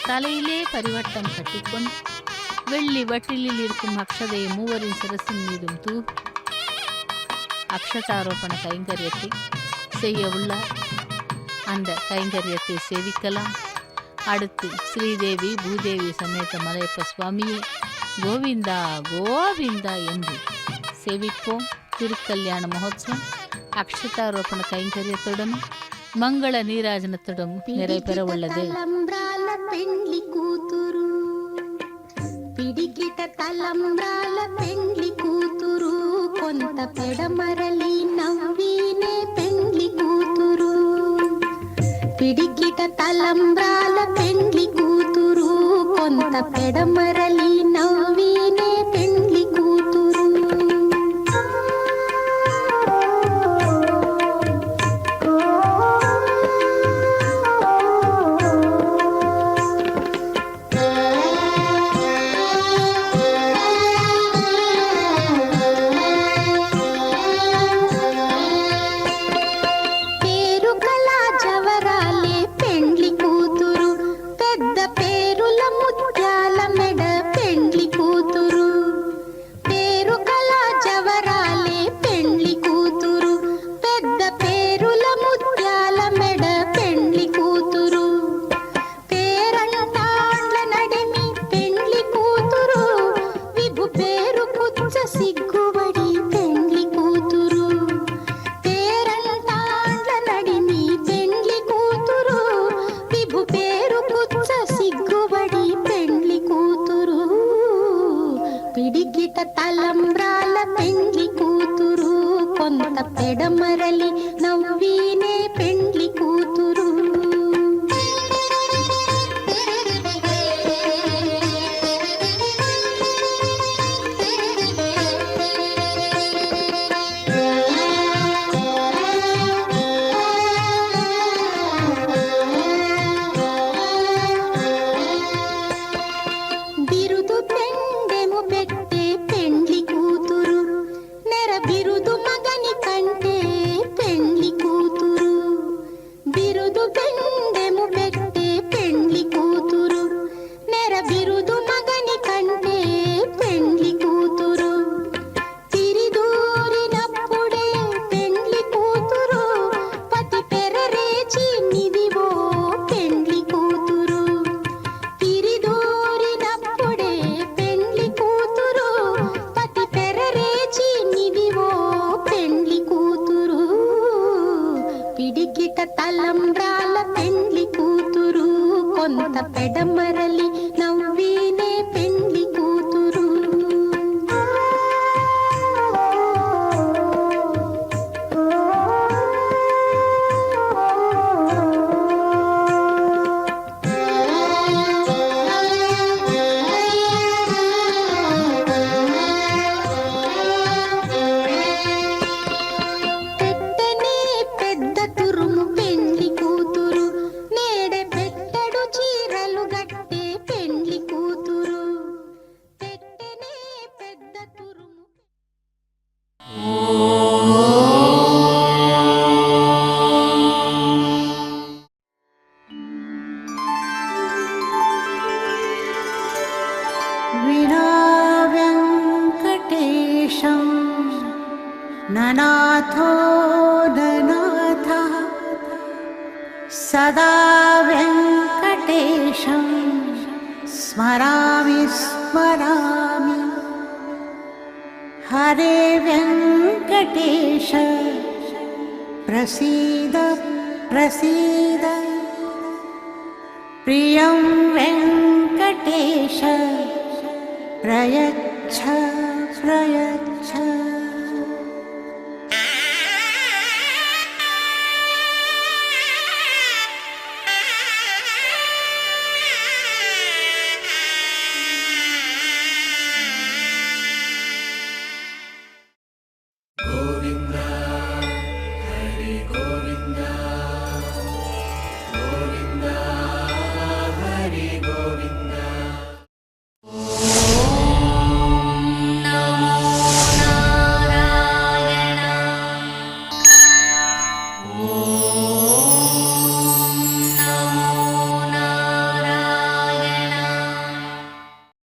தலையிலே பரிவட்டம் கட்டிக்கொண்டு வெள்ளி வட்டிலில் இருக்கும் அக்ஷதையை மூவரின் சிரசின் மீதும் தூவி அக்ஷதாரோபண கைங்கரியத்தை செய்ய உள்ளார். அந்த கைங்கரியத்தை சேவிக்கலாம். அடுத்து ஸ்ரீதேவி பூதேவி சமேத மலையப்ப சுவாமியை கோவிந்தா கோவிந்தா என்று சேவிப்போம். திருக்கல்யாண மகோத்சவம் அக்ஷதாரோபண கைங்கரியத்துடன் మంగళ నీరాజనతుడం నెరవేరవుల్లదు. పెండ్లి కూతురు పిడికిట తలంబ్రాల పెండ్లి కూతురు కొంత పెడమరలి నవ్వినే పెండ్లి కూతురు పిడికిట తలంబ్రాల పెండ్లి కూతురు కొంత పెడమరలి నవ్వినే పెండ్లి కూతురు పిడికిట తలంబ్రాల పెండ్లి కూతురు కొంత పెడమరలి నవ్వినే పెండ్లి కూతురు विना वेङ्कटेशं ननाथो ननाथः सदा वेङ्कटेशं स्मरामि स्मरामि हरे वेङ्कटेश प्रसीद प्रसीद प्रियं वेङ्कटेश प्रयच्छ प्रयच्छ